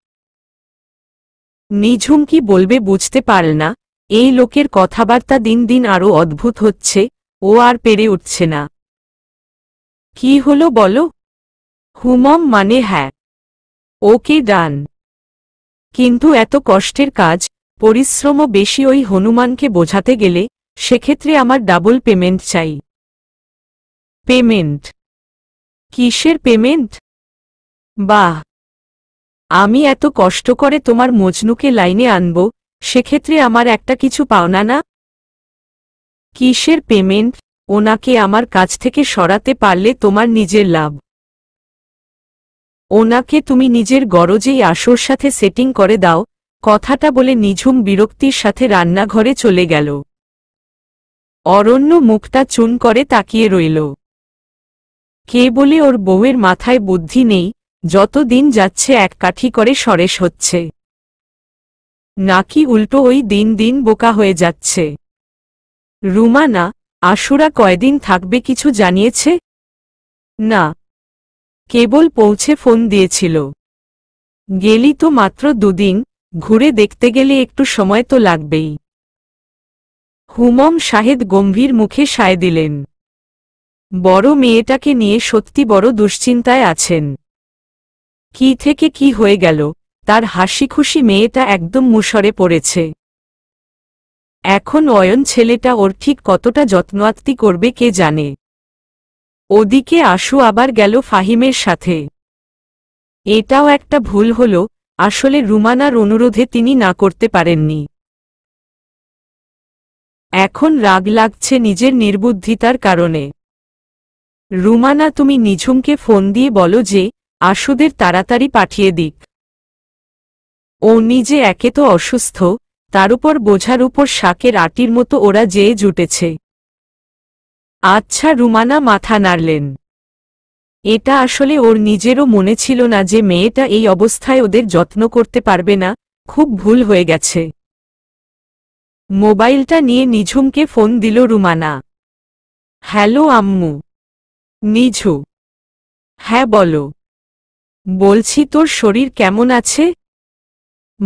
নিঝুম কি বলবে বুঝতে পারল না। এই লোকের কথাবার্তা দিন দিন আরও অদ্ভুত হচ্ছে। ও আর পেরে উঠছে না। কি হলো বলো? হুমম মানে হ্যাঁ। ওকে ডান। কিন্তু এত কষ্টের কাজ, পরিশ্রমও বেশি, ওই হনুমানকে বোঝাতে গেলে সেক্ষেত্রে আমার ডাবল পেমেন্ট চাই। পেমেন্ট? কিসের পেমেন্ট? বাহ! আমি এত কষ্ট করে তোমার মজনুকে লাইনে আনব, সেক্ষেত্রে আমার একটা কিছু পাওনা না? কিসের পেমেন্ট? ওনাকে আমার কাছ থেকে সরাতে পারলে তোমার নিজের লাভ। ওনাকে তুমি নিজের গরজেই আশুর সাথে সেটিং করে দাও। কথাটা বলে নিঝুম বিরক্তির সাথে রান্নাঘরে চলে গেল। অরণ্য মুখটা চুন করে তাকিয়ে রইল। কে বলে ওর বউয়ের মাথায় বুদ্ধি নেই, যত দিন যাচ্ছে এক কাঠি করে সরেস হচ্ছে। নাকি উল্টো ওই দিন দিন বোকা হয়ে যাচ্ছে। রুমানা, আশুরা কয়দিন থাকবে কিছু জানিয়েছে? না, কেবল পৌঁছে ফোন দিয়েছিল। গেলি তো মাত্র দুদিন, ঘুরে দেখতে গেলে একটু সময় তো লাগবেই। হুমম শাহেদ গম্ভীর মুখে সায় দিলেন। বড় মেয়েটাকে নিয়ে সত্যি বড় দুশ্চিন্তায় আছেন। কি থেকে কি হয়ে গেল, তার হাসিখুশি মেয়েটা একদম মুষড়ে পড়েছে। এখন অয়ন ছেলেটা ওর ঠিক কতটা যত্নআত্তি করবে কে জানে। ওদিকে আশু আবার গেল ফাহিমের সাথে। এটাও একটা ভুল হল, আসলে রুমানার অনুরোধে তিনি না করতে পারেননি। এখন রাগ লাগছে নিজের নির্বুদ্ধিতার কারণে। রুমানা, তুমি নিঝুমকে ফোন দিয়ে বলো যে আশুদের তাড়াতাড়ি পাঠিয়ে দিক। ও নিজে একে তো অসুস্থ, তার উপর বোঝার উপর শাকের আটির মতো ওরা যেয়ে জুটেছে। আচ্ছা, রুমানা মাথা নাড়লেন। এটা আসলে ওর নিজেরও মনে ছিল না যে মেয়েটা এই অবস্থায় ওদের যত্ন করতে পারবে না, খুব ভুল হয়ে গেছে। মোবাইলটা নিয়ে নিঝুমকে ফোন দিল রুমানা। হ্যালো আম্মু। নিঝু। হ্যাঁ বলো। বলছি তোর শরীর কেমন আছে?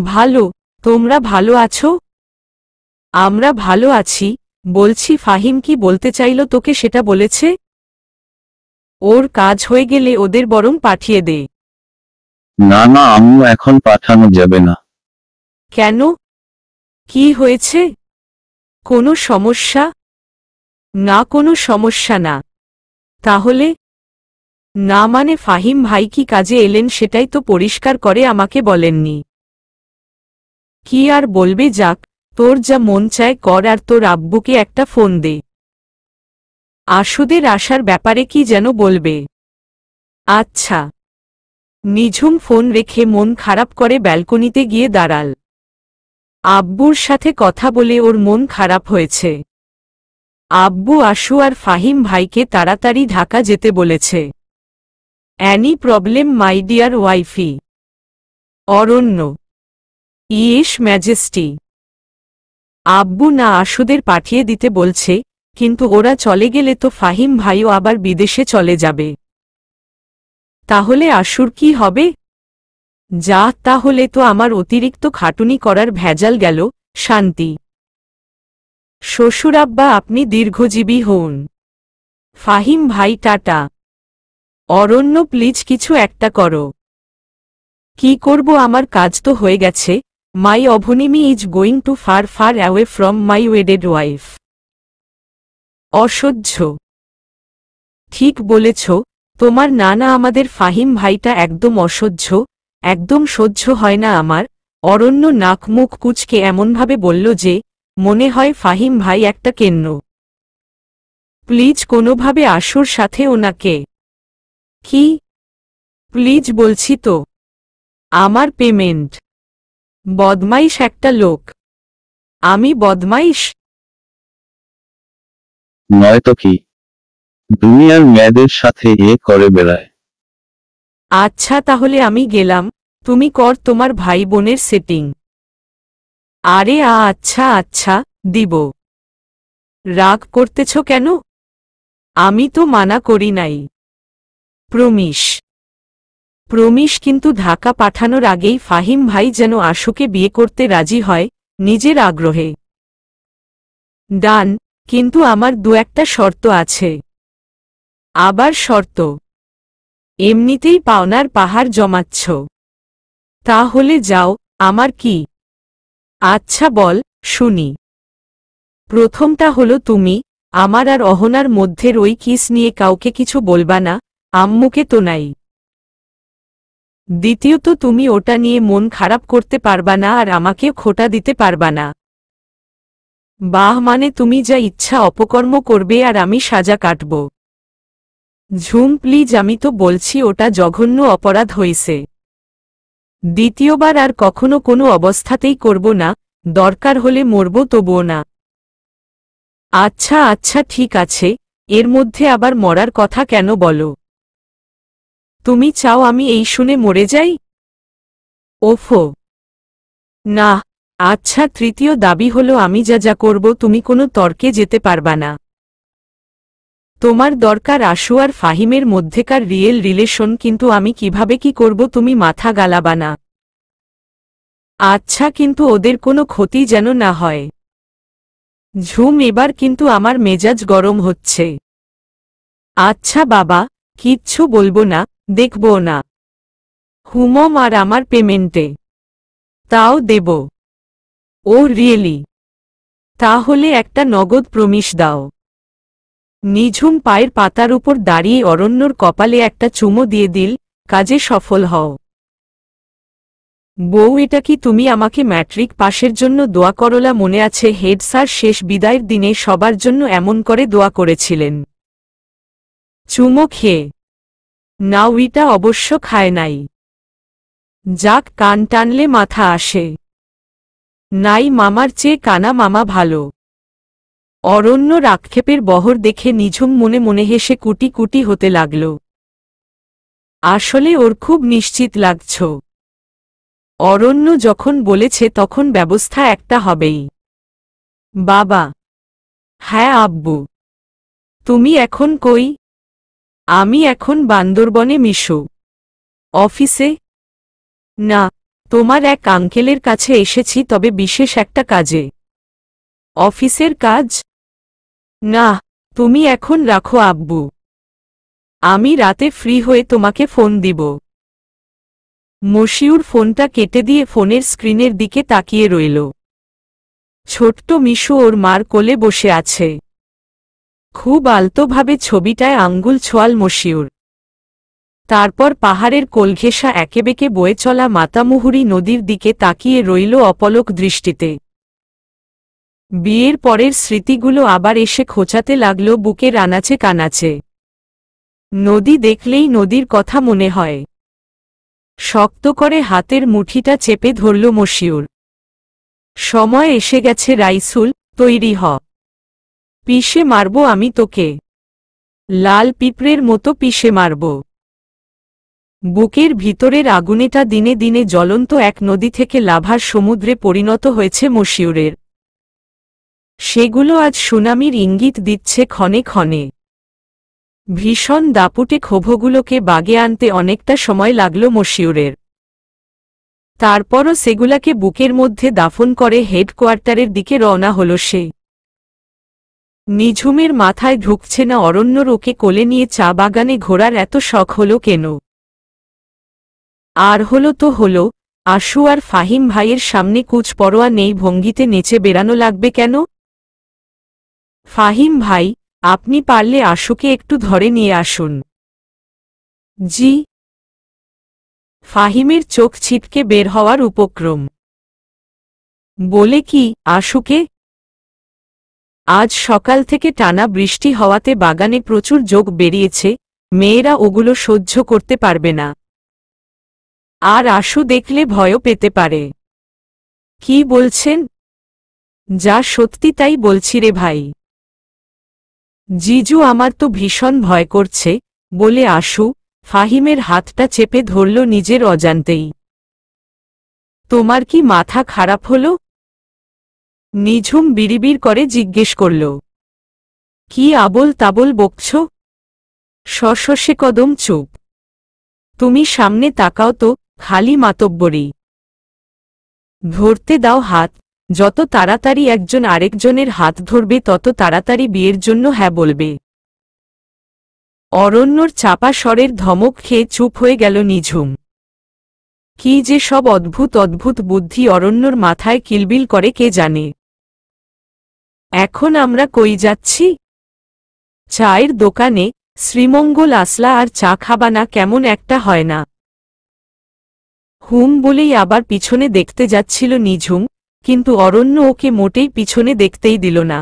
ভালো, তোমরা ভালো আছো? আমরা ভালো আছি। বলছি ফাহিম কি বলতে চাইল তোকে সেটা বলেছে? ওর কাজ হয়ে গেলে ওদের বরং পাঠিয়ে দে। না না আম্মু, এখন পাঠানো যাবে না। কেন? কি হয়েছে? কোনো সমস্যা? না, কোনো সমস্যা না। তাহলে? না মানে ফাহিম ভাই কি কাজে এলেন সেটাই তো পরিষ্কার করে আমাকে বলেননি। কি আর বলবে, যাক, তোর যা মন চায় কর, আর তোর আব্বুকে একটা ফোন দে। আশুদের আসার ব্যাপারে কি যেন বলবে। আচ্ছা। নিঝুম ফোন রেখে মন খারাপ করে ব্যালকনিতে গিয়ে দাঁড়াল। আব্বুর সাথে কথা বলে ওর মন খারাপ হয়েছে। আব্বু আশু আর ফাহিম ভাইকে তাড়াতাড়ি ঢাকা যেতে বলেছে। Any problem my dear wifey? Aranya. Yes majesty. আব্বু না আশুদের পাঠিয়ে দিতে বলছে, কিন্তু ওরা চলে গেলে তো ফাহিম ভাইও আবার বিদেশে চলে যাবে। তাহলে আশুর কি হবে? যা, তাহলে তো আমার অতিরিক্ত খাটুনি করার ভেজাল গেল। শান্তি। শ্বশুরাব্বা আপনি দীর্ঘজীবী হন। ফাহিম ভাই টাটা। অরণ্য প্লিজ কিছু একটা করো। কি করব, আমার কাজ তো হয়ে গেছে। মাই অভনিমি is going to far far away from my wedded wife. অসহ্য। ঠিক বলেছ, তোমার নানা আমাদের ফাহিম ভাইটা একদম অসহ্য, একদম সহ্য হয় না আমার। অরণ্য নাক মুখ কুচকে এমনভাবে বলল যে মনে হয় ফাহিম ভাই একটা কেন্ন। প্লিজ কোনোভাবে আশুর সাথে ওনাকে। কি? প্লিজ বলছি তো। আমার পেমেন্ট। বদমাইশ একটা লোক। আমি বদমাইশ? নয়তো কি, দুনিয়ার মেয়েদের সাথে করে বেড়ায়। আচ্ছা তাহলে আমি গেলাম, তুমি কর তোমার ভাই বোনের সেটিং। আরে আচ্ছা আচ্ছা, দিব। রাগ করতেছ কেন? আমি তো মানা করি নাই। প্রমিস। প্রমিস, কিন্তু ঢাকা পাঠানোর আগেই ফাহিম ভাই যেন আশুকে বিয়ে করতে রাজি হয়, নিজের আগ্রহে। ডান, কিন্তু আমার দু একটা শর্ত আছে। আবার শর্ত? এমনিতেই পাওনার পাহাড় জমাচ্ছ। তাহলে যাও, আমার কি? আচ্ছা বল, শুনি। প্রথমটা হলো তুমি আমার আর অহনার মধ্যের ওই কিস নিয়ে কাউকে কিছু বলবা না, আম্মুকে তো নাই। দ্বিতীয়ত তুমি ওটা নিয়ে মন খারাপ করতে পারবা না আর আমাকেও খোটা দিতে পারবা না। বাহ, মানে তুমি যা ইচ্ছা অপকর্ম করবে আর আমি সাজা কাটব। ঝুম প্লিজ, আমি তো বলছি ওটা জঘন্য অপরাধ হইছে। দ্বিতীয়বার আর কখনো কোনো অবস্থাতেই করব না, দরকার হলে মরব তবুও না। আচ্ছা আচ্ছা ঠিক আছে, এর মধ্যে আবার মরার কথা কেন বলো? তুমি চাও আমি এই শুনে মরে যাই? ওফো। না। আচ্ছা, তৃতীয় দাবি হলো আমি যা যা করব তুমি কোনো তর্কে যেতে পারবা না। তোমার দরকার আশু আর ফাহিমের মধ্যেকার রিয়েল রিলেশন, কিন্তু আমি কিভাবে কি করব তুমি মাথা গালাবা না। আচ্ছা, কিন্তু ওদের কোনো ক্ষতি যেন না হয়। ঝুম, এবার কিন্তু আমার মেজাজ গরম হচ্ছে। আচ্ছা বাবা, কিচ্ছু বলবো না, দেখবো না। হুমম, আর আমার পেমেন্টে? তাও দেব। ও রিয়েলি? তাহলে একটা নগদ প্রমিস দাও। নিঝুম পায়ের পাতার উপর দাঁড়িয়ে অরণ্যর কপালে একটা চুমো দিয়ে দিল, কাজে সফল হও। বউ, এটা কি তুমি আমাকে ম্যাট্রিক পাশের জন্য দোয়া করলা? মনে আছে হেড স্যার শেষ বিদায়ের দিনে সবার জন্য এমন করে দোয়া করেছিলেন? চুমো খেয়ে নাও। এটা অবশ্য খায় নাই। যাক, কান টানলে মাথা আসে। নাই, মামার চেয়ে কানা মামা ভালো। অরণ্যর আক্ষেপের বহর দেখে নিঝুম মনে মনে হেসে কুটি কুটি হতে লাগল। আসলে ওর খুব নিশ্চিত লাগছ। অরণ্য যখন বলেছে তখন ব্যবস্থা একটা হবেই। বাবা। হ্যাঁ আব্বু। তুমি এখন কই? আমি এখন বান্দরবনে মিশু। অফিসে? না, তোমার এক আঙ্কেলের কাছে এসেছি, তবে বিশেষ একটা কাজে। অফিসের কাজ? না, তুমি এখন রাখো আব্বু। আমি রাতে ফ্রি হয়ে তোমাকে ফোন দিব। মশিউর ফোনটা কেটে দিয়ে ফোনের স্ক্রিনের দিকে তাকিয়ে রইল। ছোট্ট মিশু ওর মার কোলে বসে আছে। খুব আলতোভাবে ছবিটায় আঙ্গুল ছোঁয়াল মশিউর। তারপর পাহাড়ের কোলঘেঁষা একেবেঁকে বয়ে চলা মাতামুহুরী নদীর দিকে তাকিয়ে রইল অপলক দৃষ্টিতে। বিয়ের পরের স্মৃতিগুলো আবার এসে খোঁচাতে লাগল বুকের আনাচে কানাচে। নদী দেখলেই নদীর কথা মনে হয়। শক্ত করে হাতের মুঠিটা চেপে ধরল মশিউর। সময় এসে গেছে রাইসুল, তৈরি হ। পিষে মারব আমি তোকে, লাল পিঁপড়ের মতো পিষে মারব। বুকের ভিতরের আগুনেটা দিনে দিনে জ্বলন্ত এক নদী থেকে লাভার সমুদ্রে পরিণত হয়েছে মশিউরের। সেগুলো আজ সুনামির ইঙ্গিত দিচ্ছে ক্ষণে ক্ষণে। ভীষণ দাপুটে ক্ষোভগুলোকে বাগে আনতে অনেকটা সময় লাগল মশিউরের। তারপরও সেগুলাকে বুকের মধ্যে দাফন করে হেডকোয়ার্টারের দিকে রওনা হল সে। নিঝুমের মাথায় ঢুকছে না অরণ্যর ওকে কোলে নিয়ে চা বাগানে ঘোরার এত শখ হল কেন? আর হলো তো হলো, আশু আর ফাহিম ভাইয়ের সামনে কুচপরোয়া নেই ভঙ্গিতে নেচে বেড়ানো লাগবে কেন? ফাহিম ভাই, আপনি পারলে আশুকে একটু ধরে নিয়ে আসুন। জি। ফাহিমের চোখ ছিটকে বের হওয়ার উপক্রম। বলে কি আশুকে? আজ সকাল থেকে টানা বৃষ্টি হওয়াতে বাগানে প্রচুর যোগ বেরিয়েছে, মেয়েরা ওগুলো সহ্য করতে পারবে না। আর আশু দেখলে ভয়ও পেতে পারে। কি বলছেন? যা সত্যি তাই বলছি রে ভাই। জিজু, আমার তো ভীষণ ভয় করছে, বলে আশু ফাহিমের হাতটা চেপে ধরল নিজের অজান্তেই। তোমার কি মাথা খারাপ হলো? নিঝুম বিড়িবিড় করে জিজ্ঞেস করল। কি আবোল তাবোল বকছ? সশসে কদম চুপ। তুমি সামনে তাকাও তো, খালি মাতব্বরি। ধরতে দাও হাত। যত তাড়াতাড়ি একজন আরেকজনের হাত ধরবে তত তাড়াতাড়ি বিয়ের জন্য হ্যাঁ বলবে। অরণ্যর চাপা স্বরের ধমক খেয়ে চুপ হয়ে গেল নিঝুম। কি যে সব অদ্ভুত অদ্ভুত বুদ্ধি অরণ্যর মাথায় কিলবিল করে কে জানে। এখন আমরা কই যাচ্ছি? চায়ের দোকানে। শ্রীমঙ্গল আসলা আর চা খাবা না কেমন একটা হয় না? হুম বলেই আবার পিছনে দেখতে যাচ্ছিল নিঝুম, কিন্তু অরণ্য ওকে মোটেই পিছনে দেখতেই দিল না।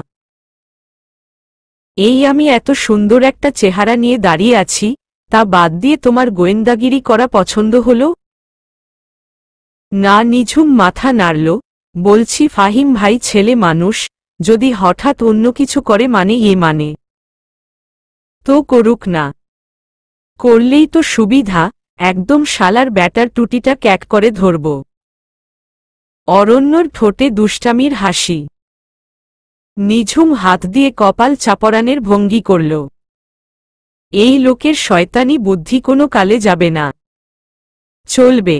এই আমি এত সুন্দর একটা চেহারা নিয়ে দাঁড়িয়ে আছি, তা বাদ দিয়ে তোমার গোয়েন্দাগিরি করা পছন্দ হলো? না। নিঝুম মাথা নাড়ল। বলছি ফাহিম ভাই ছেলে মানুষ, যদি হঠাৎ অন্য কিছু করে মানে মানে তো করুক না। করলেই তো সুবিধা, একদম শালার ব্যাটার টুটিটা ক্যাক করে ধরব। অরণ্যর ঠোঁটে দুষ্টামির হাসি। নিঝুম হাত দিয়ে কপাল চাপড়ানের ভঙ্গি করল। এই লোকের শয়তানি বুদ্ধি কোনো কালে যাবে না। চলবে।